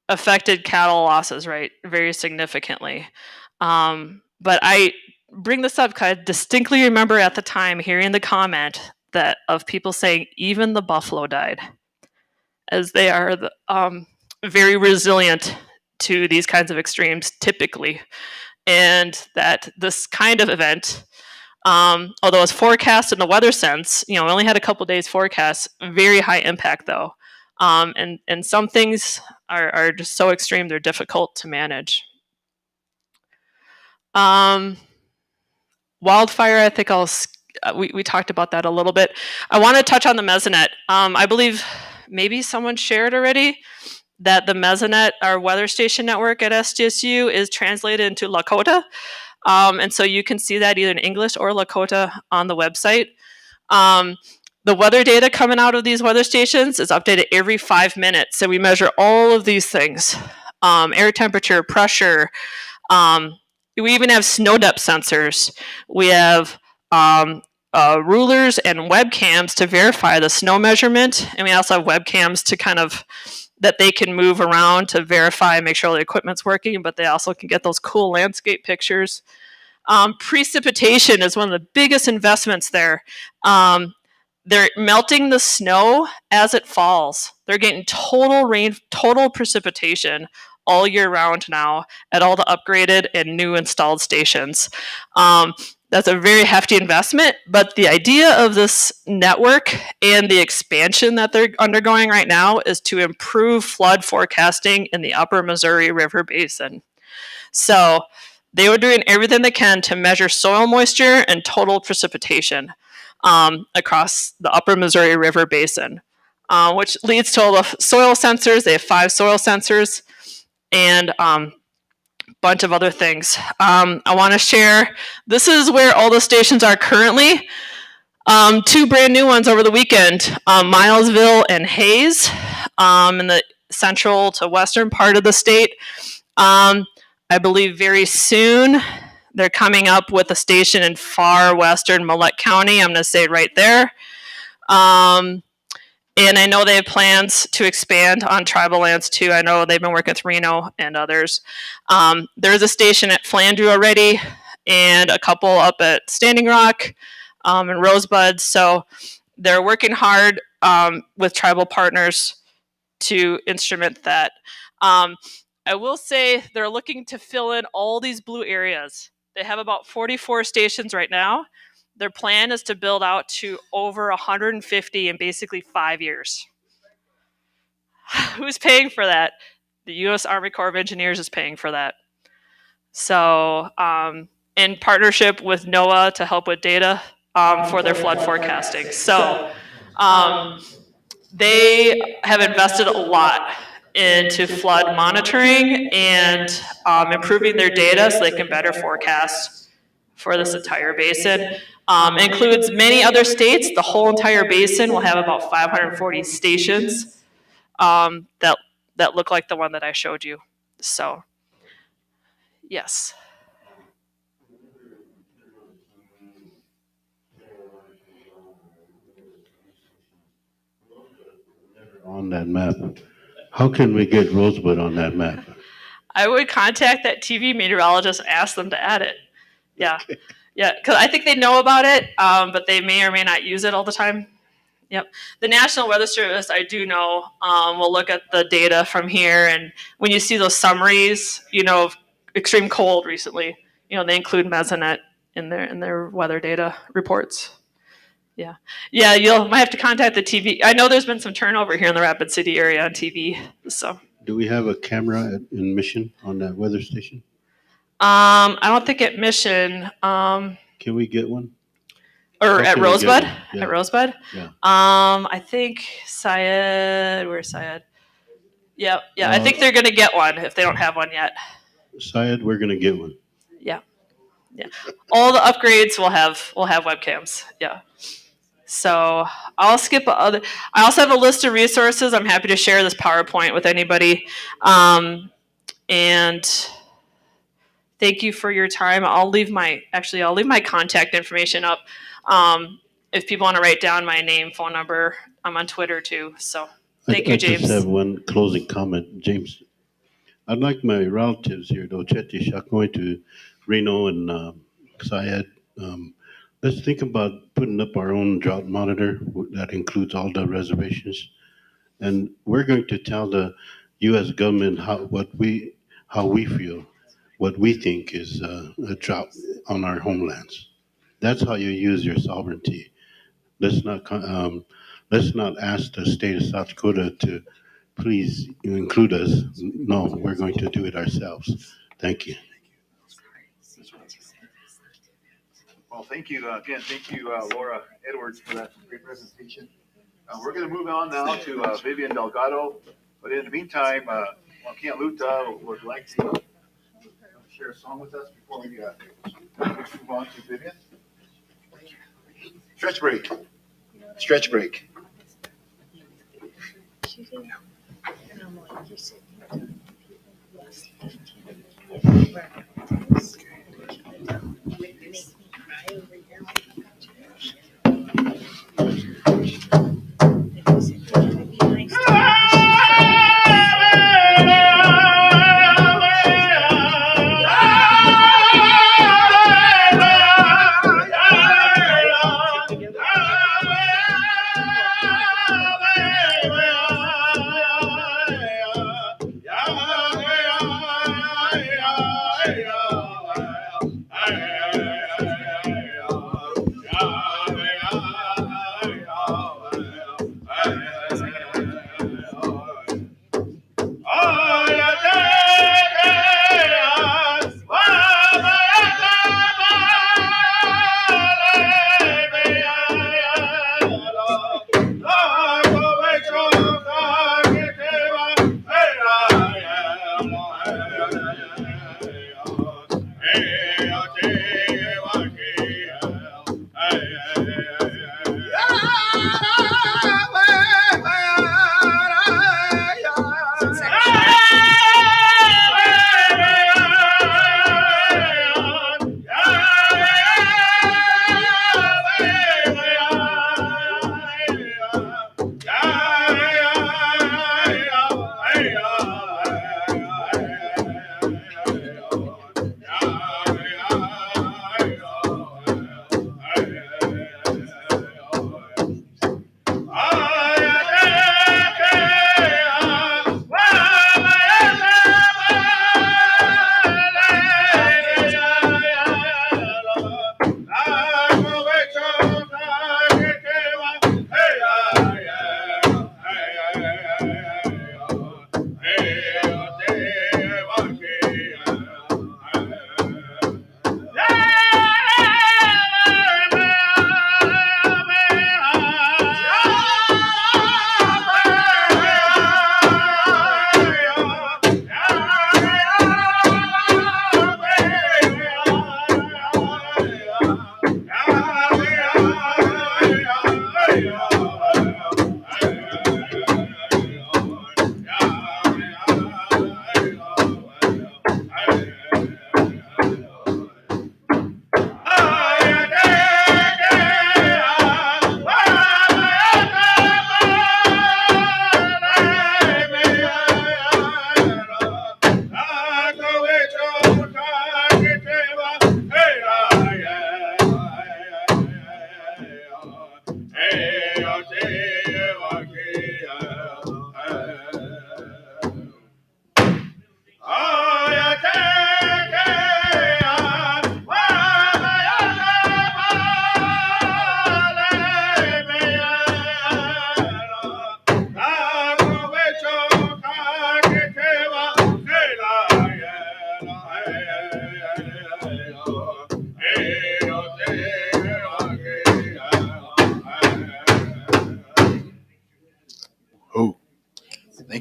affected cattle losses, right, very significantly. But I bring this up because I distinctly remember at the time hearing the comment that of people saying even the buffalo died, as they are very resilient to these kinds of extremes typically, and that this kind of event, although it's forecast in the weather sense, we only had a couple days forecast, very high impact though. And some things are just so extreme, they're difficult to manage. Wildfire, I think we talked about that a little bit. I want to touch on the Mesonet. I believe maybe someone shared already that the Mesonet, our weather station network at SDSU, is translated into Lakota. And so you can see that either in English or Lakota on the website. The weather data coming out of these weather stations is updated every 5 minutes. So we measure all of these things, air temperature, pressure. We even have snow depth sensors. We have rulers and webcams to verify the snow measurement. And we also have webcams to kind of, that they can move around to verify and make sure the equipment's working, but they also can get those cool landscape pictures. Precipitation is one of the biggest investments there. They're melting the snow as it falls. They're getting total rain, total precipitation all year round now at all the upgraded and new installed stations. That's a very hefty investment, but the idea of this network and the expansion that they're undergoing right now is to improve flood forecasting in the upper Missouri River Basin. So they were doing everything they can to measure soil moisture and total precipitation across the upper Missouri River Basin, which leads to all the soil sensors. They have 5 soil sensors and bunch of other things. I want to share, this is where all the stations are currently. 2 brand new ones over the weekend, Milesville and Hayes, in the central to western part of the state. I believe very soon They're coming up with a station in far western Millette County. I'm going to say right there. And I know they have plans to expand on tribal lands too. I know they've been working with Reno and others. There's a station at Flandreau already, and a couple up at Standing Rock and Rosebud. So they're working hard with tribal partners to instrument that. I will say they're looking to fill in all these blue areas. They have about 44 stations right now. Their plan is to build out to over 150 in basically 5 years. Who's paying for that? The U.S. Army Corps of Engineers is paying for that. So, in partnership with NOAA to help with data for their flood forecasting. So, they have invested a lot into flood monitoring and improving their data so they can better forecast for this entire basin. Includes many other states. The whole entire basin will have about 540 stations that look like the one that I showed you. So, yes. On that map. How can we get Rosebud on that map? I would contact that TV meteorologist and ask them to add it. Yeah. Okay. Yeah, because I think they know about it, but they may or may not use it all the time. Yep. The National Weather Service, I do know, will look at the data from here, and when you see those summaries, of extreme cold recently, they include mesonet in their weather data reports. Yeah. Yeah, you'll might have to contact the TV. I know there's been some turnover here in the Rapid City area on TV. So Do we have a camera in Mission on that weather station? I don't think at Mission Can we get one? or How at can we get Rosebud. one? Yeah. At Rosebud. Yeah. I think Syed. Where's Syed? Yeah. I think they're gonna get one if they don't have one yet. Syed, we're gonna get one. Yeah. All the upgrades will have webcams. Yeah. So I'll skip other. I also have a list of resources. I'm happy to share this PowerPoint with anybody. And thank you for your time. I'll leave my contact information up. If people want to write down my name, phone number, I'm on Twitter too. So thank you, James. I just have one closing comment, James. I'd like my relatives here, the Oceti, Sakowin, to Reno and Syed. Let's think about putting up our own drought monitor that includes all the reservations, and we're going to tell the U.S. government how we feel, what we think is a drought on our homelands. That's how you use your sovereignty. Let's not ask the state of South Dakota to please include us. No, we're going to do it ourselves. Thank you. Well, thank you again. Thank you, Laura Edwards, for that great presentation. We're going to move on now to Vivian Delgado. But in the meantime, Joaquin Luta would like to share a song with us before we move on to Vivian. Stretch break. Stretch break.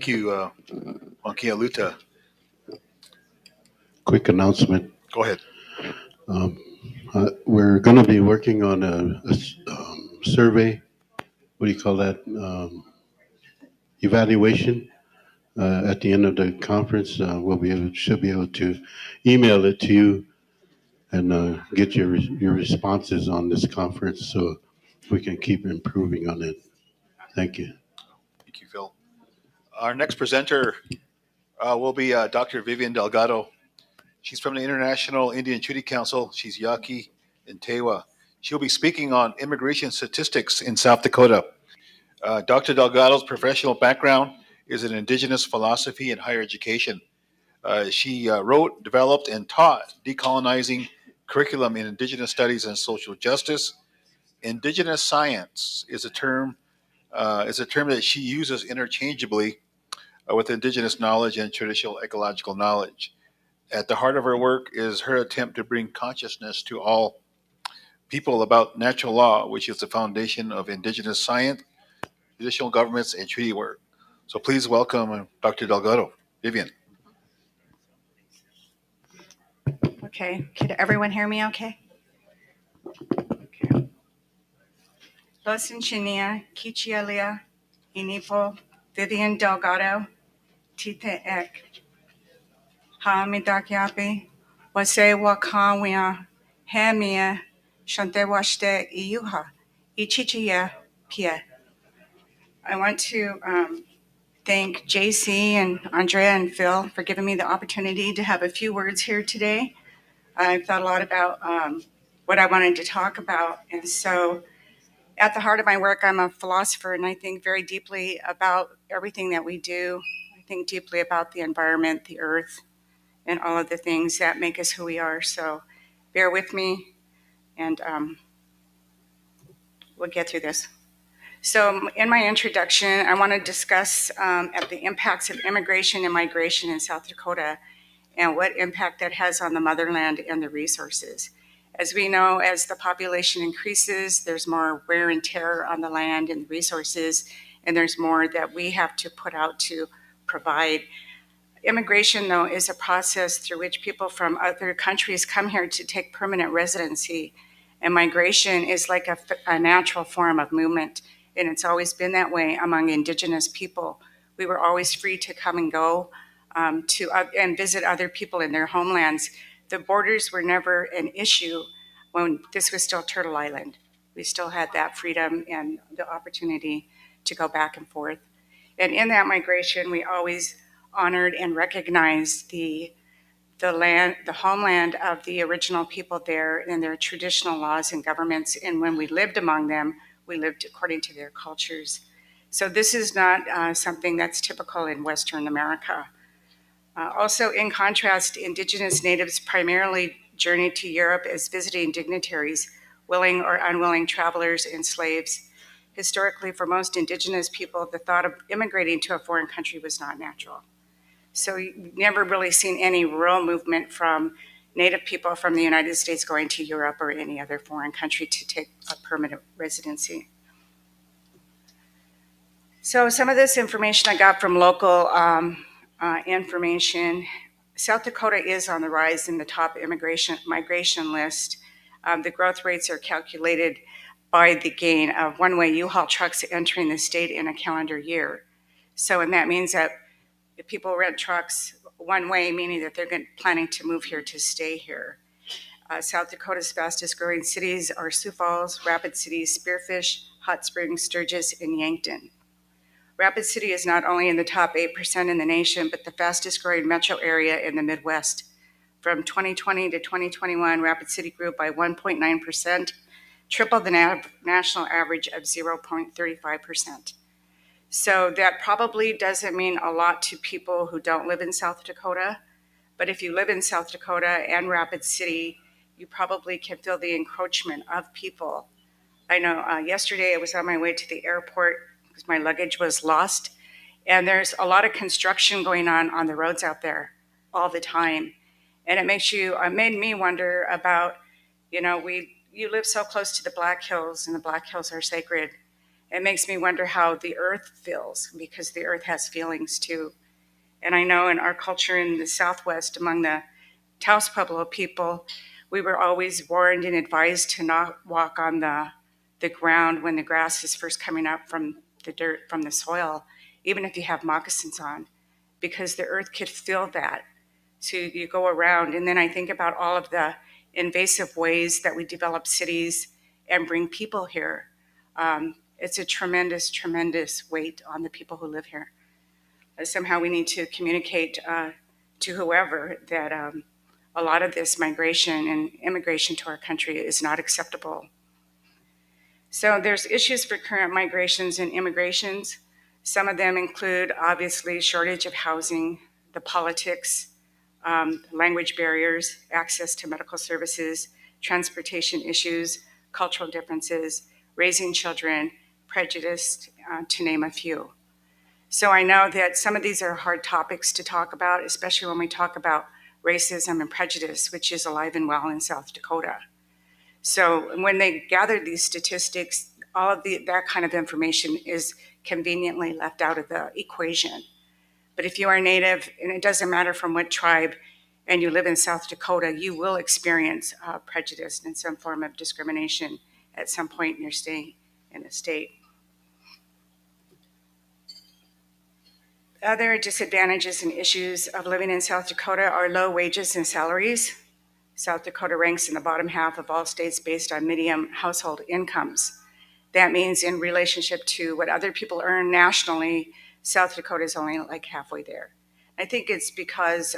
Thank you, Wankia. Quick announcement. Go ahead. Um, we're going to be working on a survey. What do you call that? Evaluation. At the end of the conference, should be able to email it to you and get your responses on this conference so we can keep improving on it. Thank you. Thank you, Phil. Our next presenter will be Dr. Vivian Delgado. She's from the International Indian Treaty Council. She's Yaqui and Tewa. She'll be speaking on immigration statistics in South Dakota. Dr. Delgado's professional background is in indigenous philosophy and higher education. She wrote, developed, and taught decolonizing curriculum in indigenous studies and social justice. Indigenous science is a term that she uses interchangeably with indigenous knowledge and traditional ecological knowledge. At the heart of her work is her attempt to bring consciousness to all people about natural law, which is the foundation of indigenous science, traditional governments, and treaty work. So please welcome Dr. Delgado. Vivian. Okay, can everyone hear me okay? Okay. Los Engineer, Kichialia, Inipo, Vivian Delgado, Tite Ek, Haamidakiapi, Wase Wakawia, Hamia, Shantewashte Iyuha, Ichichia Pia. I want to thank JC and Andrea and Phil for giving me the opportunity to have a few words here today. I've thought a lot about what I wanted to talk about. And so at the heart of my work, I'm a philosopher, and I think very deeply about everything that we do. I think deeply about the environment, the earth, and all of the things that make us who we are. So bear with me, and we'll get through this. So in my introduction, I want to discuss the impacts of immigration and migration in South Dakota and what impact that has on the motherland and the resources. As we know, as the population increases, there's more wear and tear on the land and the resources, and there's more that we have to put out to provide. Immigration, though, is a process through which people from other countries come here to take permanent residency. And migration is like a natural form of movement, and it's always been that way among Indigenous people. We were always free to come and go and visit other people in their homelands. The borders were never an issue when this was still Turtle Island. We still had that freedom and the opportunity to go back and forth. And in that migration, we always honored and recognized the land, the homeland of the original people there and their traditional laws and governments. And when we lived among them, we lived according to their cultures. So this is not something that's typical in Western America. Also, in contrast, Indigenous natives primarily journeyed to Europe as visiting dignitaries, willing or unwilling travelers and slaves. Historically, for most Indigenous people, the thought of immigrating to a foreign country was not natural. So you've never really seen any real movement from Native people from the United States going to Europe or any other foreign country to take a permanent residency. So some of this information I got from local information. South Dakota is on the rise in the top migration list. The growth rates are calculated by the gain of one-way U-Haul trucks entering the state in a calendar year. So, and that means that if people rent trucks one way, meaning that they're planning to move here to stay here. South Dakota's fastest growing cities are Sioux Falls, Rapid City, Spearfish, Hot Springs, Sturgis, and Yankton. Rapid City is not only in the top 8% in the nation, but the fastest growing metro area in the Midwest. From 2020 to 2021, Rapid City grew by 1.9%, triple the national average of 0.35%. So that probably doesn't mean a lot to people who don't live in South Dakota, but if you live in South Dakota and Rapid City, you probably can feel the encroachment of people. I know yesterday I was on my way to the airport because my luggage was lost, and there's a lot of construction going on the roads out there all the time. And it made me wonder about, you live so close to the Black Hills, and the Black Hills are sacred. It makes me wonder how the earth feels, because the earth has feelings too. And I know in our culture in the Southwest, among the Taos Pueblo people, we were always warned and advised to not walk on the ground when the grass is first coming up from the dirt, from the soil, even if you have moccasins on, because the earth could feel that. So you go around, and then I think about all of the invasive ways that we develop cities and bring people here. It's a tremendous, tremendous weight on the people who live here. Somehow we need to communicate to whoever that a lot of this migration and immigration to our country is not acceptable. So there's issues for current migrations and immigrations. Some of them include, obviously, shortage of housing, the politics, language barriers, access to medical services, transportation issues, cultural differences, raising children, prejudice, to name a few. So I know that some of these are hard topics to talk about, especially when we talk about racism and prejudice, which is alive and well in South Dakota. So when they gather these statistics, all of that kind of information is conveniently left out of the equation. But if you are Native, and it doesn't matter from what tribe, and you live in South Dakota, you will experience prejudice and some form of discrimination at some point in your stay in the state. Other disadvantages and issues of living in South Dakota are low wages and salaries. South Dakota ranks in the bottom half of all states based on median household incomes. That means in relationship to what other people earn nationally, South Dakota is only like halfway there. I think it's because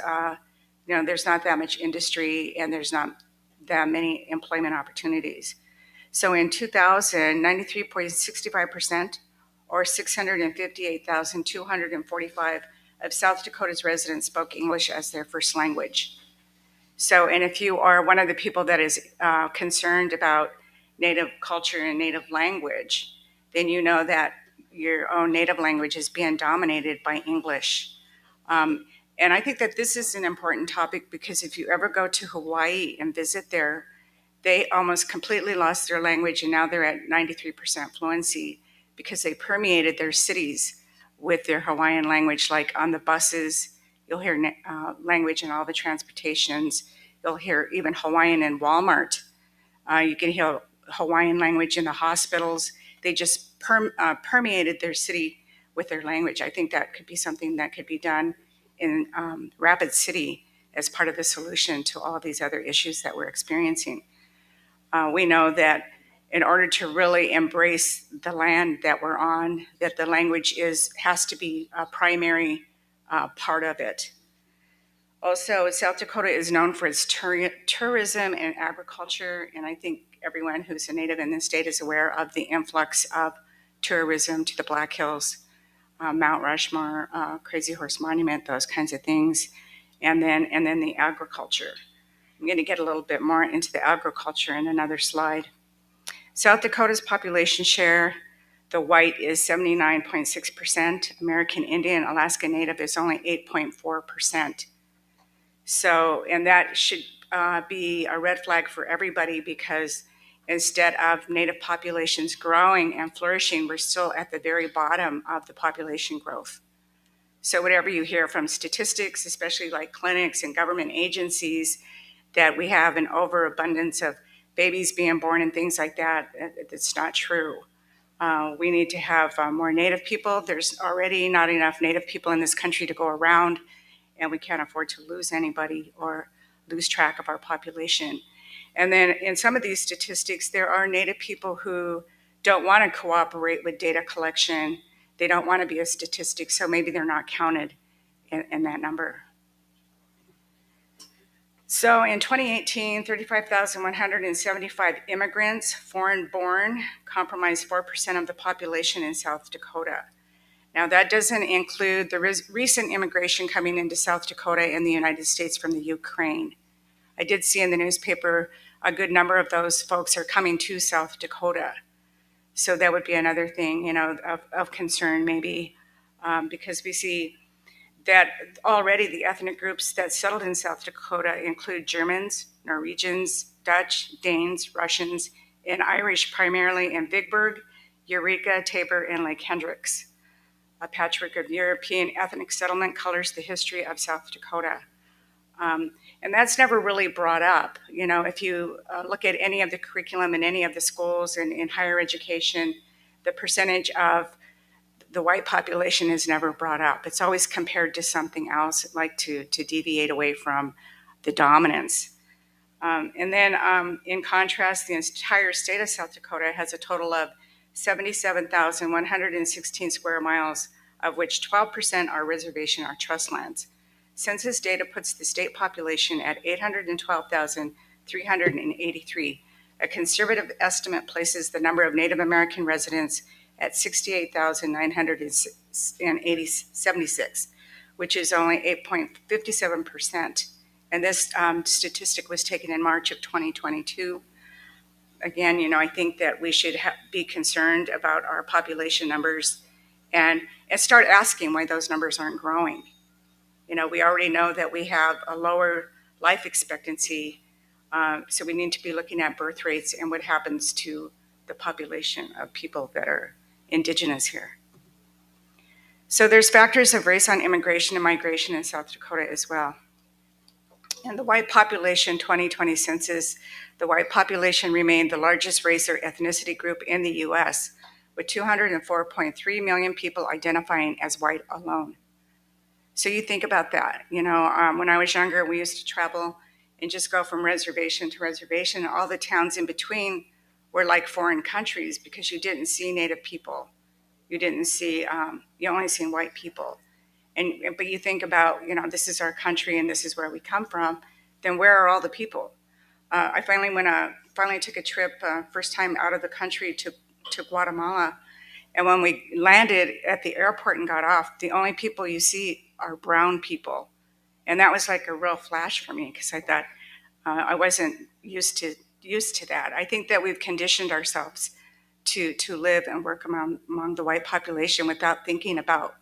there's not that much industry and there's not that many employment opportunities. So in 2000, 93.65%, or 658,245 of South Dakota's residents spoke English as their first language. So, and if you are one of the people that is concerned about Native culture and Native language, then you know that your own Native language is being dominated by English. And I think that this is an important topic because if you ever go to Hawaii and visit there, they almost completely lost their language and now they're at 93% fluency because they permeated their cities with their Hawaiian language. Like on the buses, you'll hear language in all the transportations. You'll hear even Hawaiian in Walmart. You can hear Hawaiian language in the hospitals. They just permeated their city with their language. I think that could be something that could be done in Rapid City as part of the solution to all of these other issues that we're experiencing. We know that in order to really embrace the land that we're on, that the language has to be a primary part of it. Also, South Dakota is known for its tourism and agriculture, and I think everyone who's a Native in this state is aware of the influx of tourism to the Black Hills, Mount Rushmore, Crazy Horse Monument, those kinds of things, and then the agriculture. I'm going to get a little bit more into the agriculture in another slide. South Dakota's population share, the white is 79.6%. American Indian, Alaska Native is only 8.4%. So, and that should be a red flag for everybody because instead of Native populations growing and flourishing, we're still at the very bottom of the population growth. So whatever you hear from statistics, especially like clinics and government agencies, that we have an overabundance of babies being born and things like that, it's not true. We need to have more Native people. There's already not enough Native people in this country to go around, and we can't afford to lose anybody or lose track of our population. And then in some of these statistics, there are Native people who don't want to cooperate with data collection. They don't want to be a statistic, so maybe they're not counted in that number. So in 2018, 35,175 immigrants, foreign-born, comprised 4% of the population in South Dakota. Now that doesn't include the recent immigration coming into South Dakota and the United States from the Ukraine. I did see in the newspaper a good number of those folks are coming to South Dakota. So that would be another thing, of concern maybe, because we see that already the ethnic groups that settled in South Dakota include Germans, Norwegians, Dutch, Danes, Russians, and Irish primarily in Vicksburg Eureka, Tabor, and Lake Hendricks. A patchwork of European ethnic settlement colors the history of South Dakota. And that's never really brought up. You know, if you look at any of the curriculum in any of the schools and in higher education, the percentage of the white population is never brought up. It's always compared to something else, like to deviate away from the dominance. And then in contrast, the entire state of South Dakota has a total of 77,116 square miles, of which 12% are reservation or trust lands. Census data puts the state population at 812,383. A conservative estimate places the number of Native American residents at 68,976, which is only 8.57%. And this statistic was taken in March of 2022. Again, you know, I think that we should be concerned about our population numbers and start asking why those numbers aren't growing. You know, we already know that we have a lower life expectancy, so we need to be looking at birth rates and what happens to the population of people that are indigenous here. So there's factors of race on immigration and migration in South Dakota as well. In the white population 2020 census, the white population remained the largest race or ethnicity group in the US, with 204.3 million people identifying as white alone. So you think about that. You know, when I was younger, we used to travel and just go from reservation to reservation. All the towns in between were like foreign countries because you didn't see Native people. You didn't see, you only seen white people. But you think about, you know, this is our country and this is where we come from, then where are all the people? I finally took a trip, first time out of the country to Guatemala. And when we landed at the airport and got off, the only people you see are brown people. And that was like a real flash for me because I thought I wasn't used to that. I think that we've conditioned ourselves to live and work among the white population without thinking about,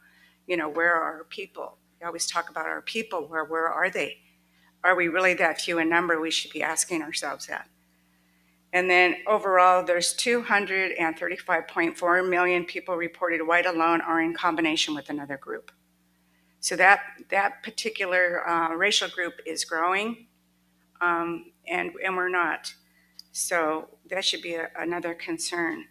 you know, where are our people? We always talk about our people. Where are they? Are we really that few in number? We should be asking ourselves that. And then overall, there's 235.4 million people reported white alone or in combination with another group. So that particular racial group is growing, and we're not. So that should be another concern.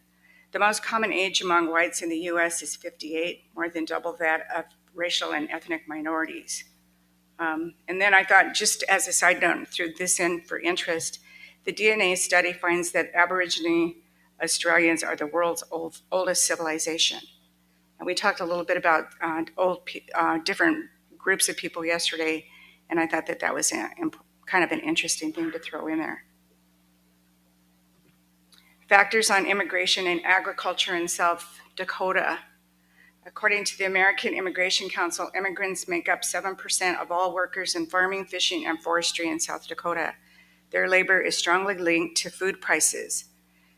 The most common age among whites in the US is 58, more than double that of racial and ethnic minorities. And then I thought, just as a side note, threw this in for interest, the DNA study finds that Aboriginal Australians are the world's oldest civilization. And we talked a little bit about different groups of people yesterday, and I thought that was kind of an interesting thing to throw in there. Factors on immigration and agriculture in South Dakota. According to the American Immigration Council, immigrants make up 7% of all workers in farming, fishing, and forestry in South Dakota. Their labor is strongly linked to food prices.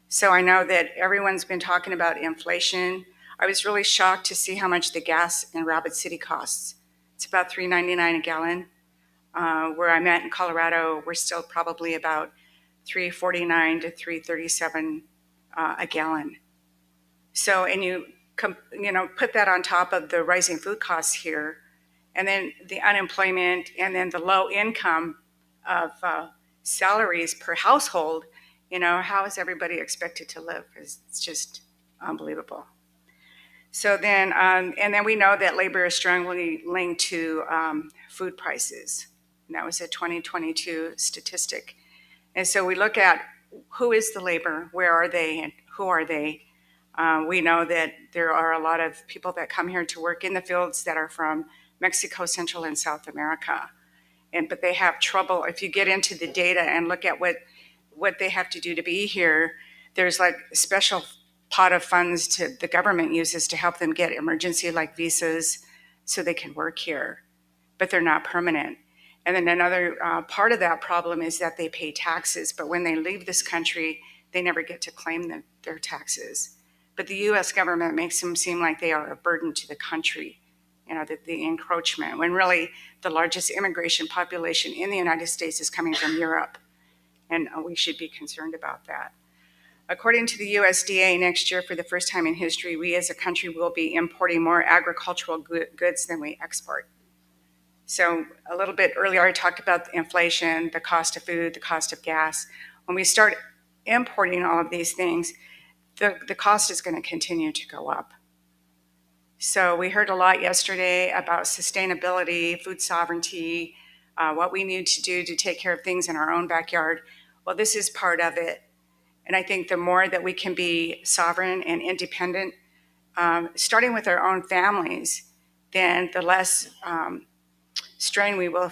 So I know that everyone's been talking about inflation. I was really shocked to see how much the gas in Rapid City costs. It's about $3.99 a gallon. Where I'm at in Colorado, we're still probably about $3.49 to $3.37 a gallon. So, and you put that on top of the rising food costs here, and then the unemployment, and then the low income of salaries per household. You know, how is everybody expected to live? It's just unbelievable. So then, and then we know that labor is strongly linked to food prices. And that was a 2022 statistic. And so we look at who is the labor, where are they, and who are they? We know that there are a lot of people that come here to work in the fields that are from Mexico, Central, and South America. But they have trouble. If you get into the data and look at what they have to do to be here, there's like a special pot of funds the government uses to help them get emergency like visas so they can work here, but they're not permanent. And then another part of that problem is that they pay taxes, but when they leave this country, they never get to claim their taxes. But the US government makes them seem like they are a burden to the country, you know, the encroachment, when really the largest immigration population in the United States is coming from Europe. And we should be concerned about that. According to the USDA, next year, for the first time in history, we as a country will be importing more agricultural goods than we export. So a little bit earlier, I talked about the inflation, the cost of food, the cost of gas. When we start importing all of these things, the cost is going to continue to go up. So we heard a lot yesterday about sustainability, food sovereignty, what we need to do to take care of things in our own backyard. Well, this is part of it. And I think the more that we can be sovereign and independent, starting with our own families, then the less strain we will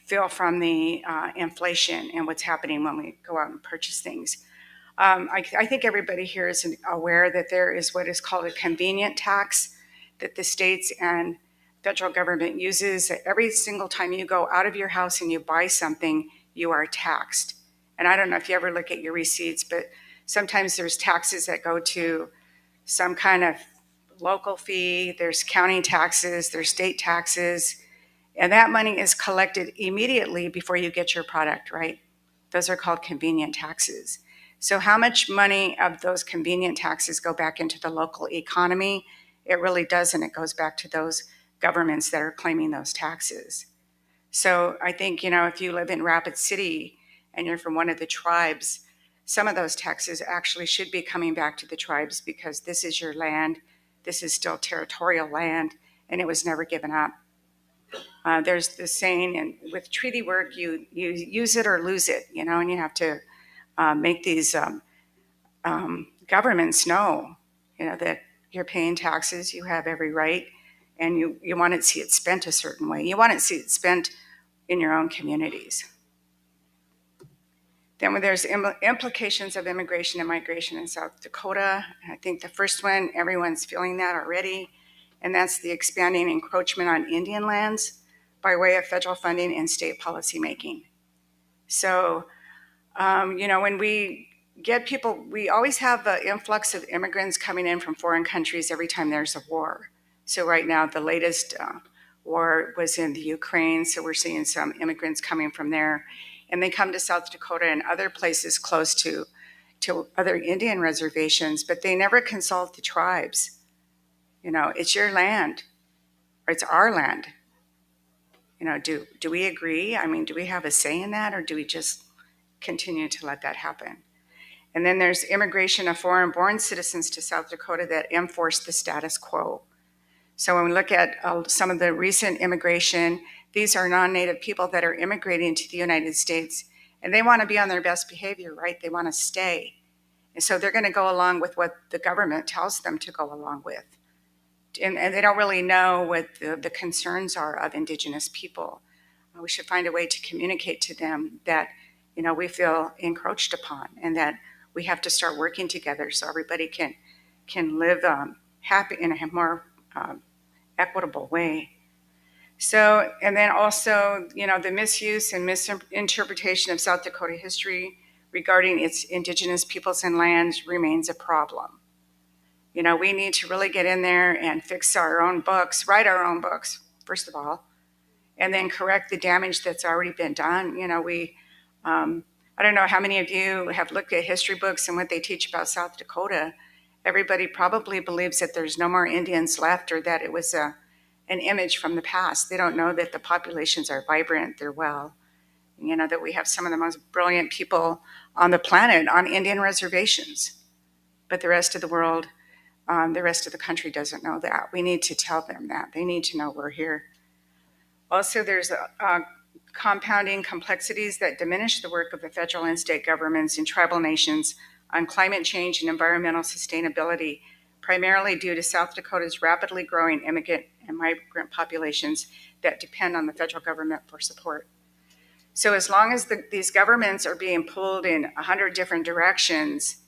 feel from the inflation and what's happening when we go out and purchase things. I think everybody here is aware that there is what is called a convenient tax that the states and federal government uses. Every single time you go out of your house and you buy something, you are taxed. And I don't know if you ever look at your receipts, but sometimes there's taxes that go to some kind of local fee, there's county taxes, there's state taxes, and that money is collected immediately before you get your product, right? Those are called convenient taxes. So how much money of those convenient taxes go back into the local economy? It really doesn't. It goes back to those governments that are claiming those taxes. So I think, if you live in Rapid City and you're from one of the tribes, some of those taxes actually should be coming back to the tribes because this is your land. This is still territorial land, and it was never given up. There's this saying, and with treaty work, you use it or lose it, and you have to make these governments know, that you're paying taxes, you have every right, and you want to see it spent a certain way. You want to see it spent in your own communities. Then there's implications of immigration and migration in South Dakota. I think the first one, everyone's feeling that already, and that's the expanding encroachment on Indian lands by way of federal funding and state policy making. So, when we get people, we always have the influx of immigrants coming in from foreign countries every time there's a war. So right now, the latest war was in the Ukraine, so we're seeing some immigrants coming from there. And they come to South Dakota and other places close to other Indian reservations, but they never consult the tribes. It's your land, or it's our land. Do we agree? I mean, do we have a say in that, or do we just continue to let that happen? And then there's immigration of foreign-born citizens to South Dakota that enforce the status quo. So when we look at some of the recent immigration, these are non-native people that are immigrating to the United States, and they want to be on their best behavior, right? They want to stay. And so they're going to go along with what the government tells them to go along with. And they don't really know what the concerns are of Indigenous people. We should find a way to communicate to them that, we feel encroached upon, and that we have to start working together so everybody can live happy in a more equitable way. So, and then also, the misuse and misinterpretation of South Dakota history regarding its Indigenous peoples and lands remains a problem. We need to really get in there and fix our own books, write our own books, first of all, and then correct the damage that's already been done. I don't know how many of you have looked at history books and what they teach about South Dakota. Everybody probably believes that there's no more Indians left, or that it was an image from the past. They don't know that the populations are vibrant, they're well, that we have some of the most brilliant people on the planet on Indian reservations. But the rest of the world, the rest of the country doesn't know that. We need to tell them that. They need to know we're here. Also, there's compounding complexities that diminish the work of the federal and state governments in tribal nations on climate change and environmental sustainability, primarily due to South Dakota's rapidly growing immigrant and migrant populations that depend on the federal government for support. So as long as these governments are being pulled in 100 different directions,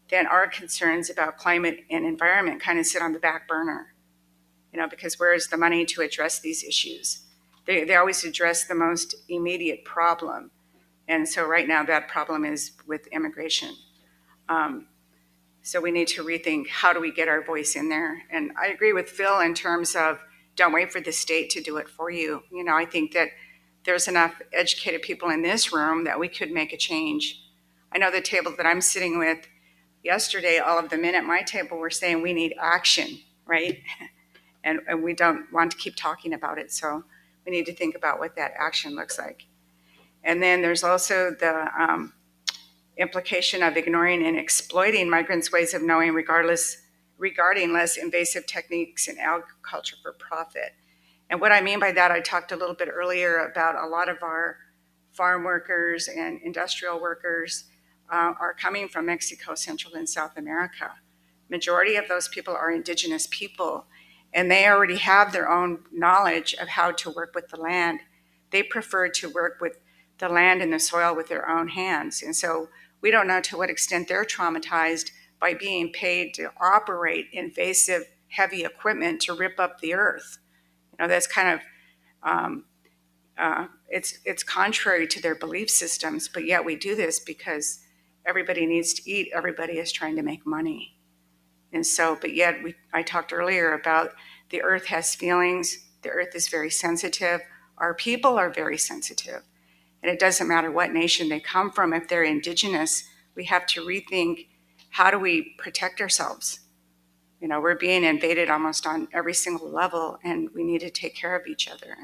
then our concerns about climate and environment kind of sit on the back burner, because where is the money to address these issues? They always address the most immediate problem. And so right now that problem is with immigration. So we need to rethink, how do we get our voice in there? And I agree with Phil in terms of, don't wait for the state to do it for you. I think that there's enough educated people in this room that we could make a change. I know the table that I'm sitting with, yesterday, all of the men at my table were saying we need action, right? And we don't want to keep talking about it. So we need to think about what that action looks like. And then there's also the implication of ignoring and exploiting migrants' ways of knowing regarding less invasive techniques in agriculture for profit. And what I mean by that, I talked a little bit earlier about a lot of our farm workers and industrial workers are coming from Mexico, Central and South America. Majority of those people are indigenous people, and they already have their own knowledge of how to work with the land. They prefer to work with the land and the soil with their own hands. And so we don't know to what extent they're traumatized by being paid to operate invasive, heavy equipment to rip up the earth. That's kind of it's contrary to their belief systems, but yet we do this because everybody needs to eat. Everybody is trying to make money. And so, but yet I talked earlier about the earth has feelings. The earth is very sensitive. Our people are very sensitive. And it doesn't matter what nation they come from. If they're indigenous, we have to rethink, how do we protect ourselves? We're being invaded almost on every single level, and we need to take care of each other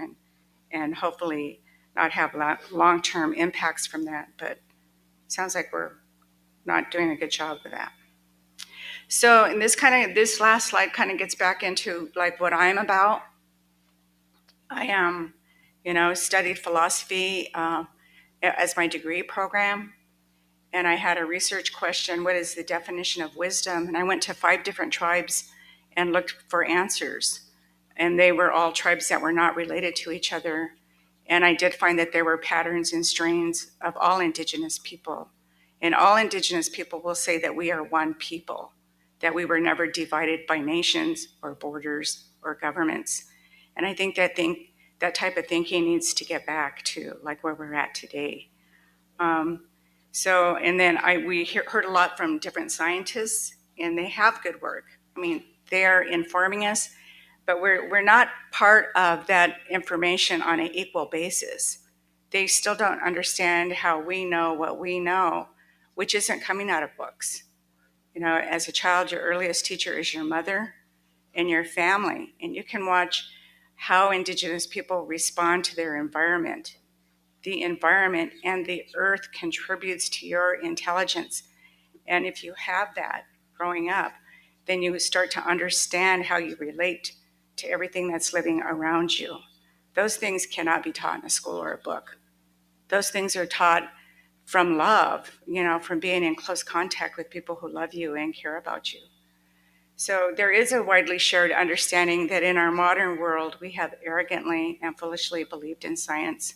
and hopefully not have long-term impacts from that. But it sounds like we're not doing a good job of that. So, and this last slide kind of gets back into like what I'm about. I am, studied philosophy as my degree program. And I had a research question, what is the definition of wisdom? And I went to 5 different tribes and looked for answers. And they were all tribes that were not related to each other. And I did find that there were patterns and strains of all indigenous people. And all indigenous people will say that we are one people, that we were never divided by nations or borders or governments. And I think that type of thinking needs to get back to like where we're at today. So, and then we heard a lot from different scientists, and they have good work. I mean, they're informing us, but we're not part of that information on an equal basis. They still don't understand how we know what we know, which isn't coming out of books. As a child, your earliest teacher is your mother and your family, and you can watch how indigenous people respond to their environment. The environment and the earth contributes to your intelligence. And if you have that growing up, then you start to understand how you relate to everything that's living around you. Those things cannot be taught in a school or a book. Those things are taught from love, from being in close contact with people who love you and care about you. So there is a widely shared understanding that in our modern world, we have arrogantly and foolishly believed in science,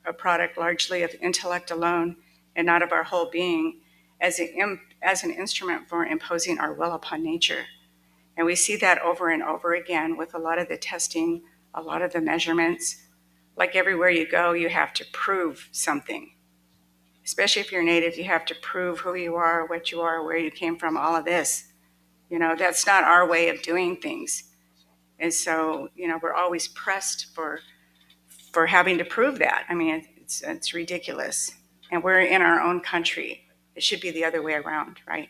a product largely of intellect alone and not of our whole being, as an instrument for imposing our will upon nature. And we see that over and over again with a lot of the testing, a lot of the measurements. Like everywhere you go, you have to prove something. Especially if you're native, you have to prove who you are, what you are, where you came from, all of this. That's not our way of doing things. And so, we're always pressed for having to prove that. I mean, it's ridiculous. And we're in our own country. It should be the other way around, right?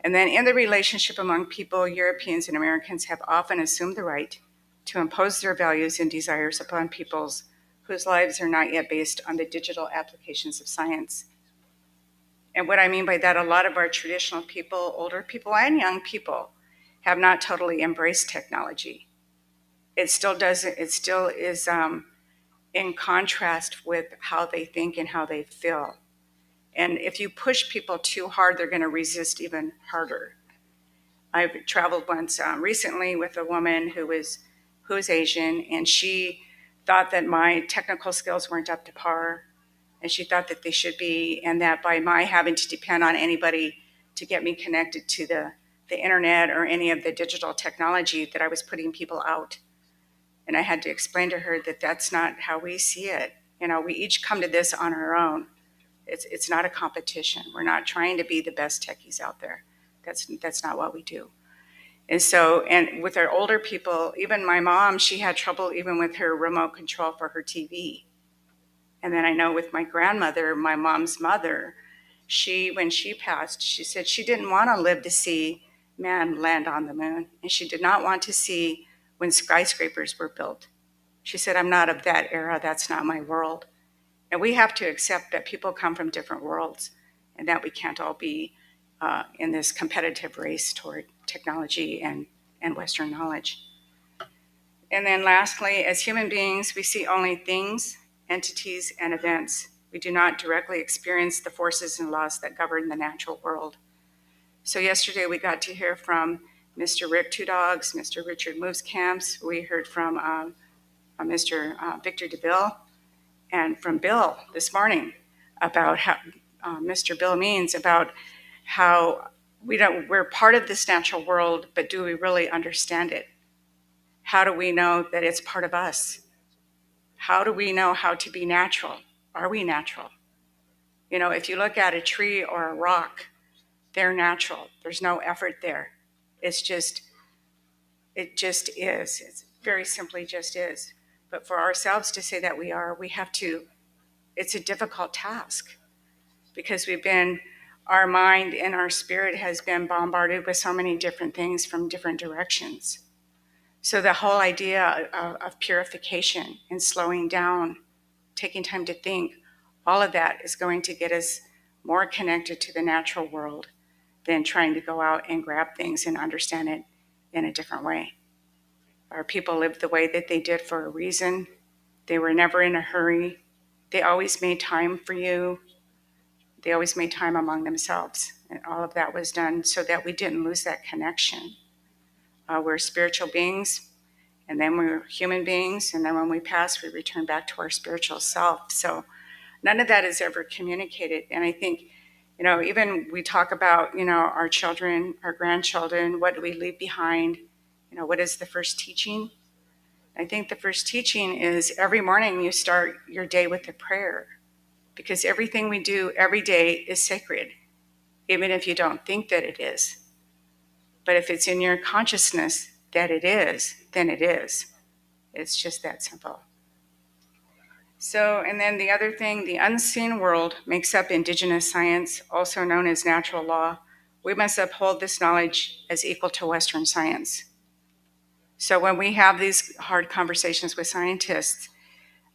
And then in the relationship among people, Europeans and Americans have often assumed the right to impose their values and desires upon peoples whose lives are not yet based on the digital applications of science. And what I mean by that, a lot of our traditional people, older people and young people, have not totally embraced technology. It still is in contrast with how they think and how they feel. And if you push people too hard, they're going to resist even harder. I've traveled once recently with a woman who's Asian, and she thought that my technical skills weren't up to par, and she thought that they should be, and that by my having to depend on anybody to get me connected to the internet or any of the digital technology, that I was putting people out. And I had to explain to her that that's not how we see it. We each come to this on our own. It's not a competition. We're not trying to be the best techies out there. That's not what we do. And so, and with our older people, even my mom, she had trouble even with her remote control for her TV. And then I know with my grandmother, my mom's mother, when she passed, she said she didn't want to live to see man land on the moon, and she did not want to see when skyscrapers were built. She said, I'm not of that era. That's not my world. And we have to accept that people come from different worlds and that we can't all be in this competitive race toward technology and Western knowledge. And then lastly, as human beings, we see only things, entities, and events. We do not directly experience the forces and laws that govern the natural world. So yesterday we got to hear from Mr. Rick Two Dogs, Mr. Richard Moves Camps. We heard from Mr. Victor DeVille, and from Bill this morning about how Mr. Bill means about how we're part of this natural world, but do we really understand it? How do we know that it's part of us? How do we know how to be natural? Are we natural? You know, if you look at a tree or a rock, they're natural. There's no effort there. It's just, it just is. It's very simply just is. But for ourselves to say that we have to, it's a difficult task because our mind and our spirit has been bombarded with so many different things from different directions. So the whole idea of purification and slowing down, taking time to think, all of that is going to get us more connected to the natural world than trying to go out and grab things and understand it in a different way. Our people lived the way that they did for a reason. They were never in a hurry. They always made time for you. They always made time among themselves. And all of that was done so that we didn't lose that connection. We're spiritual beings, and then we're human beings, and then when we pass, we return back to our spiritual self. So none of that is ever communicated. And I think, you know, even we talk about, you know, our children, our grandchildren, what do we leave behind? You know, what is the first teaching? I think the first teaching is every morning you start your day with a prayer, because everything we do every day is sacred, even if you don't think that it is. But if it's in your consciousness that it is, then it is. It's just that simple. So, and then the other thing, the unseen world makes up indigenous science, also known as natural law. We must uphold this knowledge as equal to Western science. So when we have these hard conversations with scientists,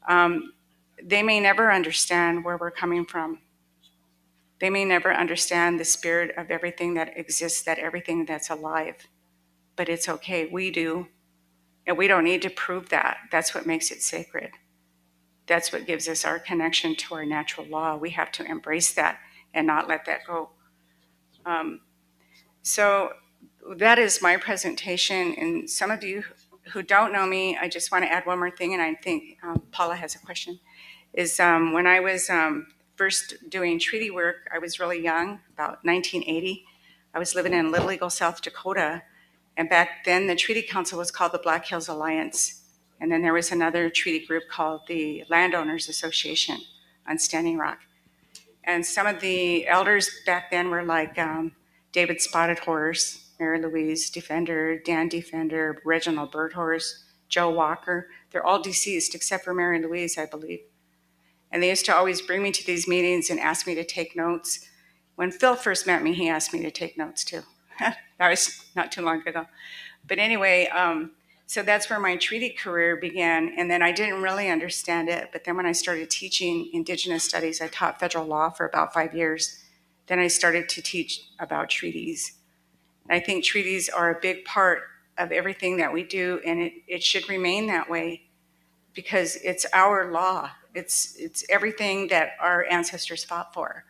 they may never understand where we're coming from. They may never understand the spirit of everything that exists, that everything that's alive. But it's okay, we do. And we don't need to prove that. That's what makes it sacred. That's what gives us our connection to our natural law. We have to embrace that and not let that go. So that is my presentation. And some of you who don't know me, I just want to add one more thing, and I think Paula has a question, is when I was first doing treaty work, I was really young, about 1980. I was living in Little Eagle, South Dakota, and back then the treaty council was called the Black Hills Alliance. And then there was another treaty group called the Landowners Association on Standing Rock. And some of the elders back then were like David Spotted Horse, Mary Louise Defender, Dan Defender, Reginald Birdhorse, Joe Walker. They're all deceased except for Mary Louise, I believe. And they used to always bring me to these meetings and ask me to take notes. When Phil first met me, he asked me to take notes too. That was not too long ago. But anyway, so that's where my treaty career began. And then I didn't really understand it. But then when I started teaching Indigenous studies, I taught federal law for about 5 years. Then I started to teach about treaties. And I think treaties are a big part of everything that we do, and it should remain that way because it's our law. It's everything that our ancestors fought for.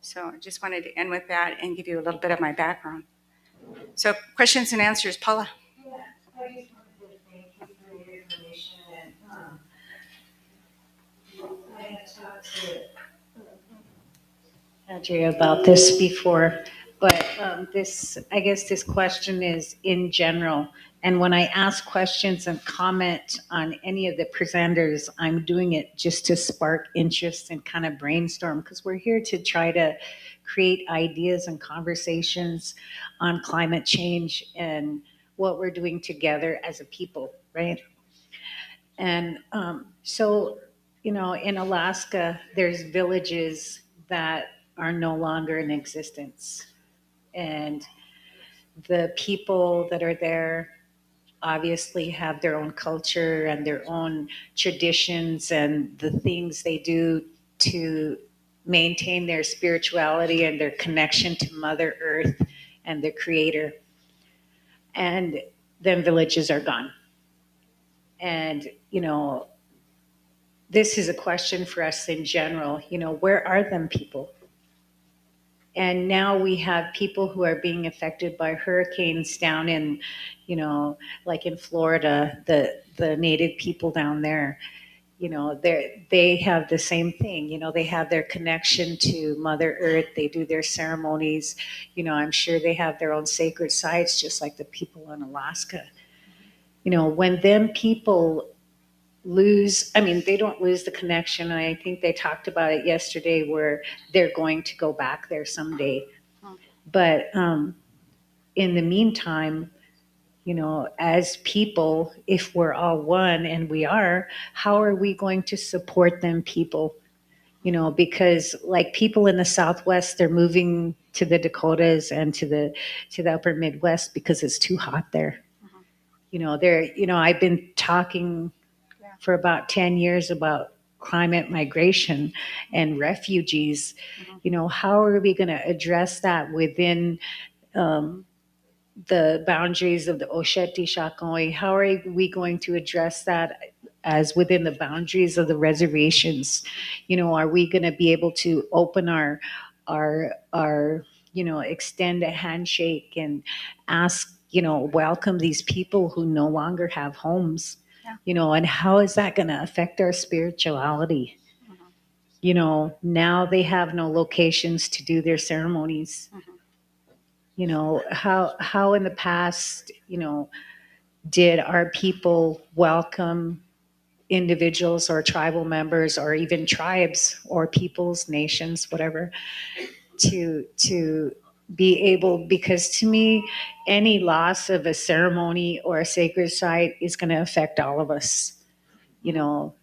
So I just wanted to end with that and give you a little bit of my background. So questions and answers, Paula. Yeah, I just wanted to thank you for your information, and I had talked to Andrea about this before, but I guess this question is in general. And when I ask questions and comment on any of the presenters, I'm doing it just to spark interest and kind of brainstorm, because we're here to try to create ideas and conversations on climate change and what we're doing together as a people, right? And so, you know, in Alaska, there's villages that are no longer in existence. And the people that are there obviously have their own culture and their own traditions and the things they do to maintain their spirituality and their connection to Mother Earth and the Creator. And then villages are gone. And, this is a question for us in general. Where are them people? And now we have people who are being affected by hurricanes down in, like in Florida, the native people down there. They have the same thing. They have their connection to Mother Earth. They do their ceremonies. I'm sure they have their own sacred sites, just like the people in Alaska. When them people lose, I mean, they don't lose the connection. I think they talked about it yesterday where they're going to go back there someday. But in the meantime, as people, if we're all one, and we are, how are we going to support them people? Because like people in the Southwest, they're moving to the Dakotas and to the upper Midwest because it's too hot there. I've been talking for about 10 years about climate migration and refugees. How are we going to address that within um, the boundaries of the Oceti Sakowin? How are we going to address that as within the boundaries of the reservations? Are we going to be able to open our extend a handshake and ask, welcome these people who no longer have homes? And how is that going to affect our spirituality? Now they have no locations to do their ceremonies. How in the past, did our people welcome individuals or tribal members or even tribes or peoples, nations, whatever, to be able, because to me, any loss of a ceremony or a sacred site is going to affect all of us,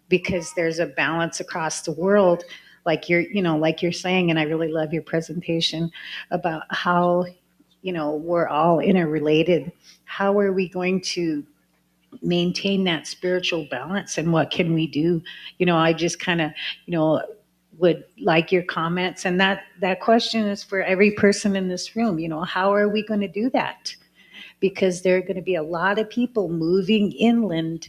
because there's a balance across the world, like you're saying, and I really love your presentation about how, we're all interrelated. How are we going to maintain that spiritual balance, and what can we do? I just kind of, would like your comments, and that question is for every person in this room. How are we going to do that? Because there are going to be a lot of people moving inland,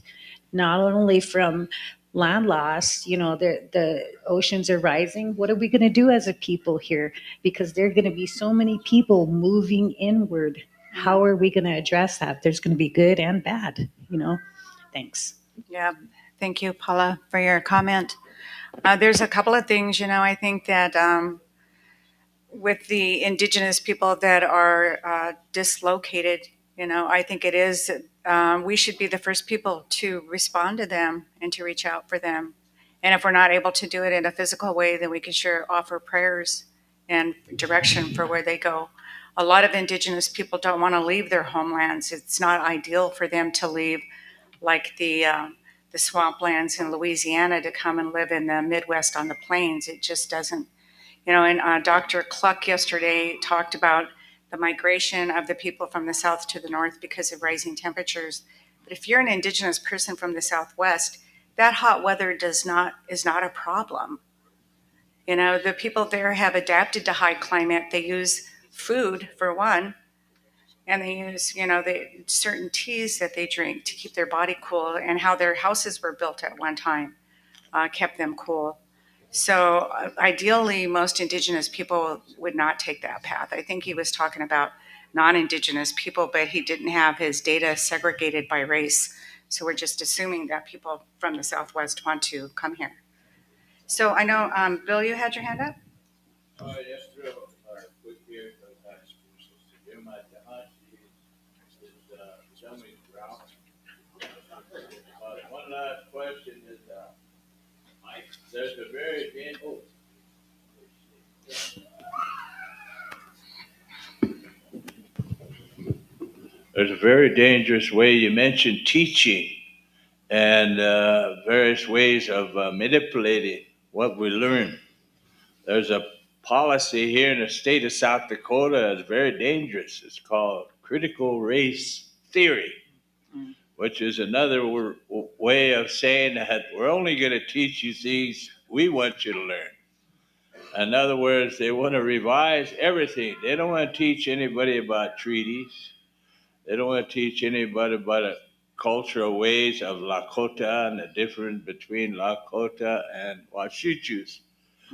not only from land loss, the oceans are rising. What are we going to do as a people here? Because there are going to be so many people moving inward. How are we going to address that? There's going to be good and bad, Thanks. Yeah, thank you, Paula, for your comment. There's a couple of things, I think that with the indigenous people that are dislocated, I think it is, we should be the first people to respond to them and to reach out for them. And if we're not able to do it in a physical way, then we can sure offer prayers and direction for where they go. A lot of indigenous people don't want to leave their homelands. It's not ideal for them to leave, like the swamplands in Louisiana, to come and live in the Midwest on the plains. It just doesn't. And Dr. Cluck yesterday talked about the migration of the people from the south to the north because of rising temperatures. But if you're an indigenous person from the Southwest, that hot weather is not a problem. The people there have adapted to high climate. They use food for one, and they use, certain teas that they drink to keep their body cool, and how their houses were built at one time kept them cool. So ideally, most indigenous people would not take that path. I think he was talking about non-indigenous people, but he didn't have his data segregated by race. So we're just assuming that people from the Southwest want to come here. So I know, Bill, you had your hand up? Yes, true. Quick here, one last question is, there's a very there's a very dangerous way. You mentioned teaching and various ways of manipulating what we learn. There's a policy here in the state of South Dakota is very dangerous. It's called critical race theory, which is another way of saying that we're only going to teach you things we want you to learn. In other words, they want to revise everything. They don't want to teach anybody about treaties. They don't want to teach anybody about the cultural ways of Lakota and the difference between Lakota and Washuchus.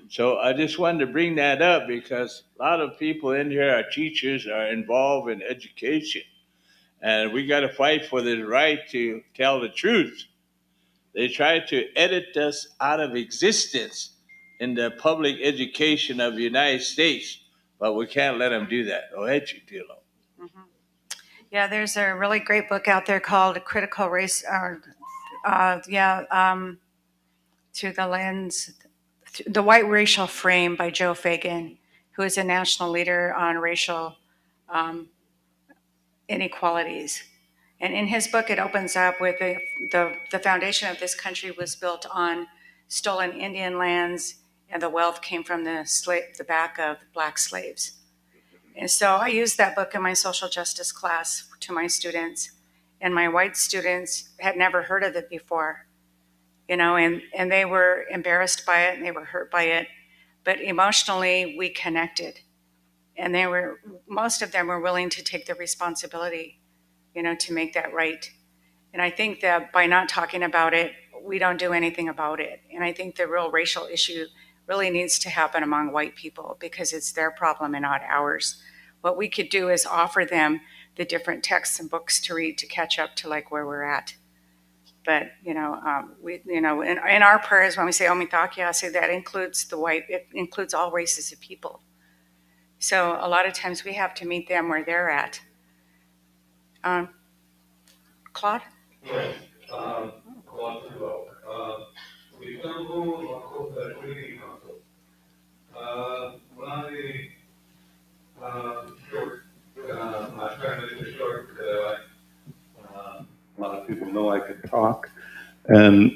So I just wanted to bring that up because a lot of people in here, our teachers, are involved in education. And we got to fight for the right to tell the truth. They try to edit us out of existence in the public education of the United States, but we can't let them do that. Oceti, Tilo. Mm-hmm. Yeah, there's a really great book out there called Critical Race, Through the Lens, The White Racial Frame by Joe Fagan, who is a national leader on racial um, inequalities. And in his book, it opens up with the foundation of this country was built on stolen Indian lands, and the wealth came from the back of black slaves. And so I used that book in my social justice class to my students, and my white students had never heard of it before, and they were embarrassed by it and they were hurt by it, but emotionally we connected, and most of them were willing to take the responsibility, to make that right. And I think that by not talking about it, we don't do anything about it. And I think the real racial issue really needs to happen among white people because it's their problem and not ours. What we could do is offer them the different texts and books to read to catch up to like where we're at. But in our prayers when we say Omitakiase, that includes it includes all races of people. So a lot of times we have to meet them where they're at. Claude? Yes. Claude Trudeau. Istanbul, Lakota Treaty Council. One of the short, I try to make it short because a lot of people know I can talk. And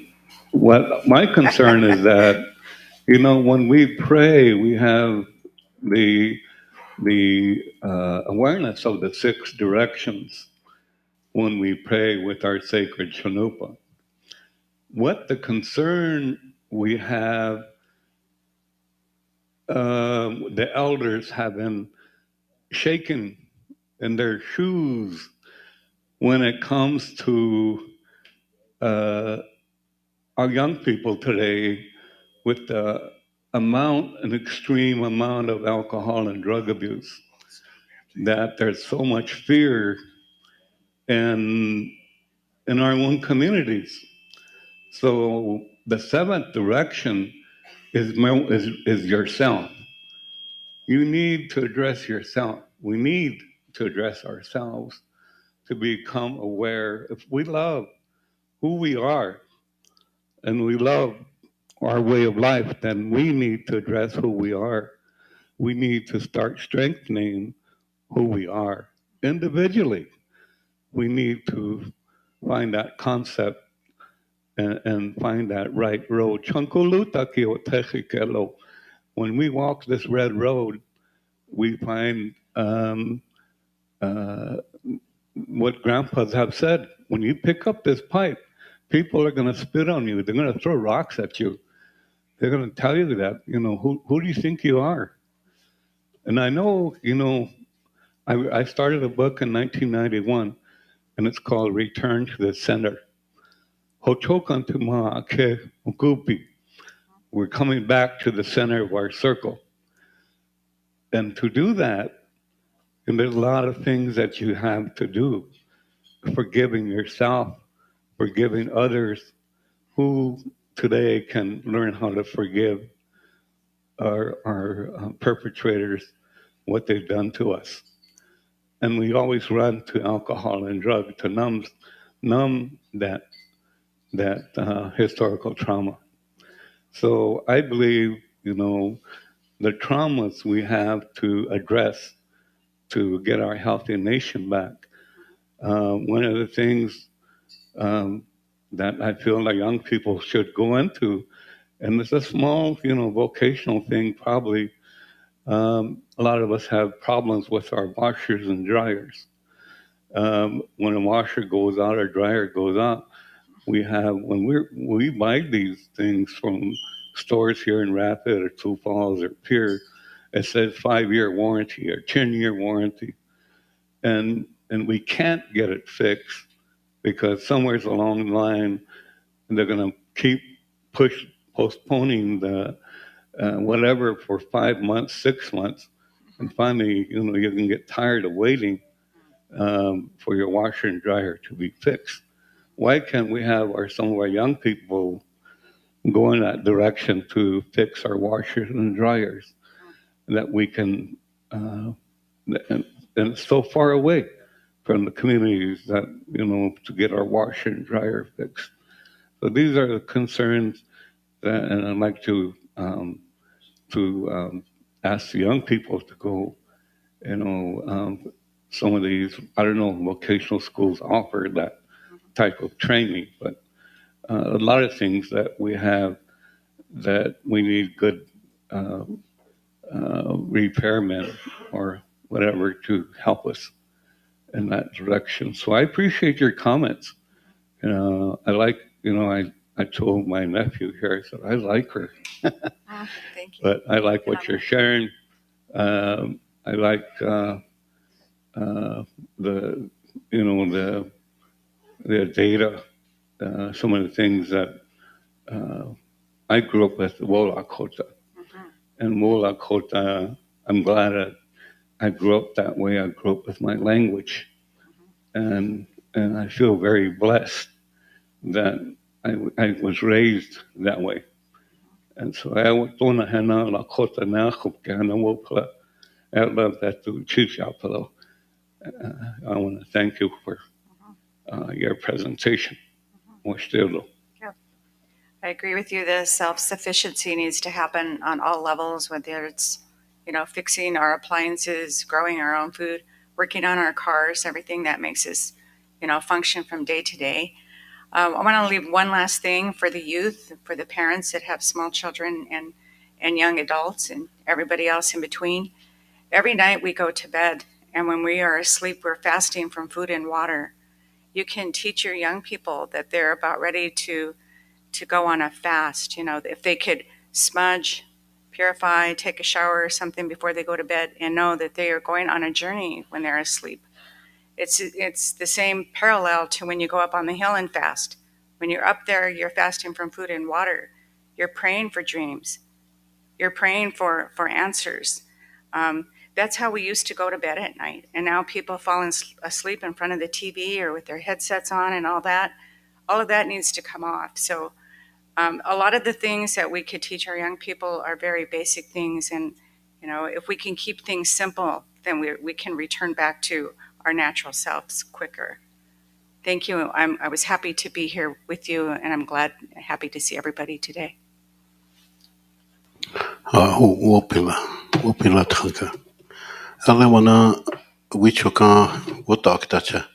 what my concern is that, when we pray, we have the awareness of the 6 directions when we pray with our sacred Shanupa. What the concern we have, the elders have been shaken in their shoes when it comes to our young people today with the an extreme amount of alcohol and drug abuse, that there's so much fear in our own communities. So the 7th direction is yourself. You need to address yourself. We need to address ourselves to become aware. If we love who we are and we love our way of life, then we need to address who we are. We need to start strengthening who we are individually. We need to find that concept and find that right road. When we walk this red road, we find what grandpas have said. When you pick up this pipe, people are going to spit on you. They're going to throw rocks at you. They're going to tell you that, who do you think you are? And I know, I started a book in 1991, and it's called Return to the Center. We're coming back to the center of our circle. And to do that, and there's a lot of things that you have to do. Forgiving yourself, forgiving others. Who today can learn how to forgive our perpetrators, what they've done to us? And we always run to alcohol and drug to numb that historical trauma. So I believe, the traumas we have to address to get our healthy nation back. One of the things that I feel like young people should go into, and it's a small, vocational thing probably, A lot of us have problems with our washers and dryers. When a washer goes out or dryer goes out, when we buy these things from stores here in Rapid or Sioux Falls or Pierre, it says 5-year warranty or 10-year warranty, and we can't get it fixed because somewhere along the line they're going to keep postponing the whatever for 5 months, 6 months, and finally, you can get tired of waiting for your washer and dryer to be fixed. Why can't we have some of our young people go in that direction to fix our washers and dryers that we can, and it's so far away from the communities that, to get our washer and dryer fixed. So these are the concerns that, and I'd like to ask the young people to go, some of these, I don't know, vocational schools offer that type of training, but a lot of things that we have that we need good uh, repairmen or whatever to help us in that direction. So I appreciate your comments. I like, I told my nephew here, I said, I like her. Thank you. But I like what you're sharing. I like the, the data, some of the things that I grew up with, Wola Kota. And Wola Kota, I'm glad that I grew up that way. I grew up with my language. And I feel very blessed that I was raised that way. And so I want to thank you for your presentation. Yeah, I agree with you. The self-sufficiency needs to happen on all levels, whether it's, fixing our appliances, growing our own food, working on our cars, everything that makes us, function from day to day. I want to leave one last thing for the youth, for the parents that have small children and young adults and everybody else in between. Every night we go to bed, and when we are asleep, we're fasting from food and water. You can teach your young people that they're about ready to go on a fast. If they could smudge, purify, take a shower or something before they go to bed, and know that they are going on a journey when they're asleep. It's the same parallel to when you go up on the hill and fast. When you're up there, you're fasting from food and water. You're praying for dreams. You're praying for answers. That's how we used to go to bed at night. And now people fall asleep in front of the TV or with their headsets on and all that. All of that needs to come off. So a lot of the things that we could teach our young people are very basic things. And, if we can keep things simple, then we can return back to our natural selves quicker. Thank you. I was happy to be here with you, and I'm happy to see everybody today. Wopila tanka. Alewana wichoka wotaktacha.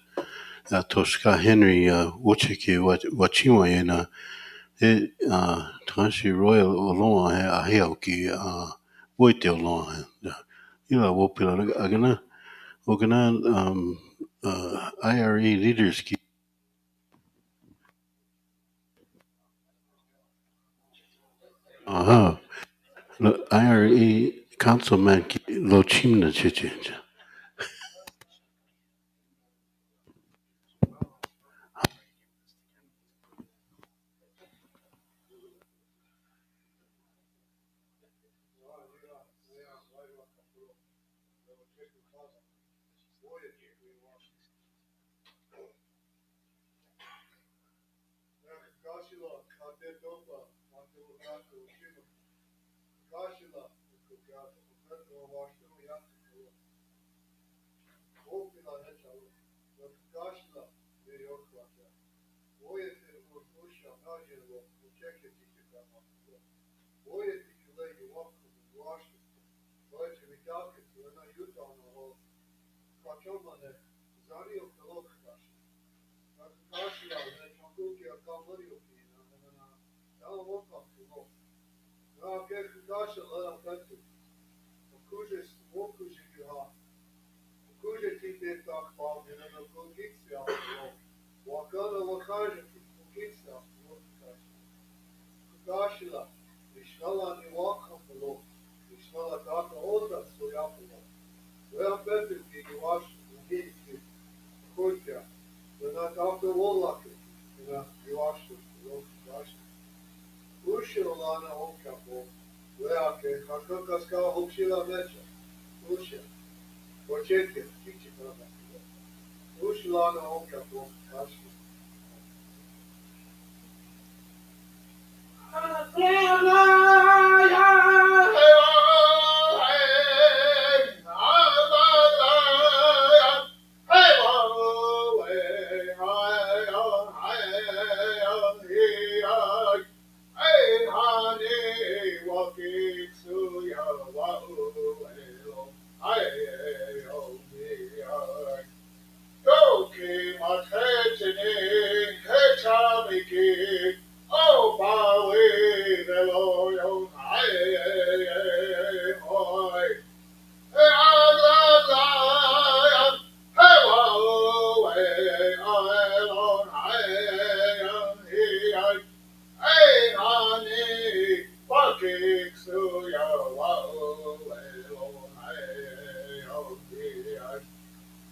Toshka Henry Wochiki Wachiwa yena Transhi Royal Olon Aheoki Woite Olon. Ila Wopila Agana Ogana IRE leaders ki aha IRE councilman ki lo chimna chichi. Kuže okuži ha. Kuže ti te tak pa ne na kokitsia. Wakana wakaje kokitsia. Kashila. Ishkala ni wakam. Ishkala taka oda soyapo. Well, better be you wash the heat to Kurtia. They're not after Wallaki. You wash the wash. Ushilana Okapo. Leake, Hakakaska Hoshila Mecha. Usha. Ochete, Kichikana. Ushilana Okapo. Kashi. Okay, my attention, hey, oh, my way, the Lord,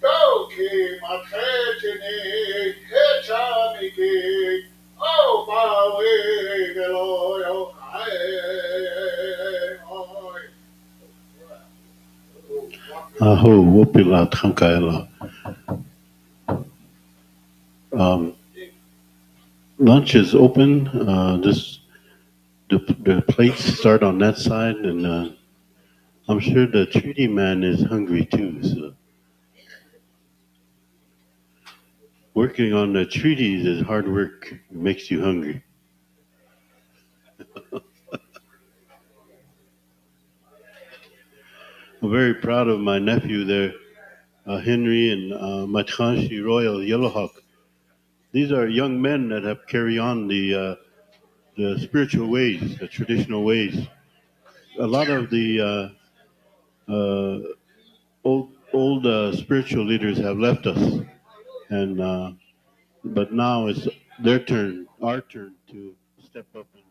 Okay, my tragedy, Hechamiki, oh, my way, the Lord, Aho, wopila thankaela. Um, Lunch is open. The plates start on that side, and I'm sure the treaty man is hungry too. So working on the treaties is hard work. It makes you hungry. I'm very proud of my nephew there, Henry, and Matranshi Royal Yellowhawk. These are young men that have carried on the spiritual ways, the traditional ways. A lot of the old spiritual leaders have left us, and but now it's their turn, our turn to step up and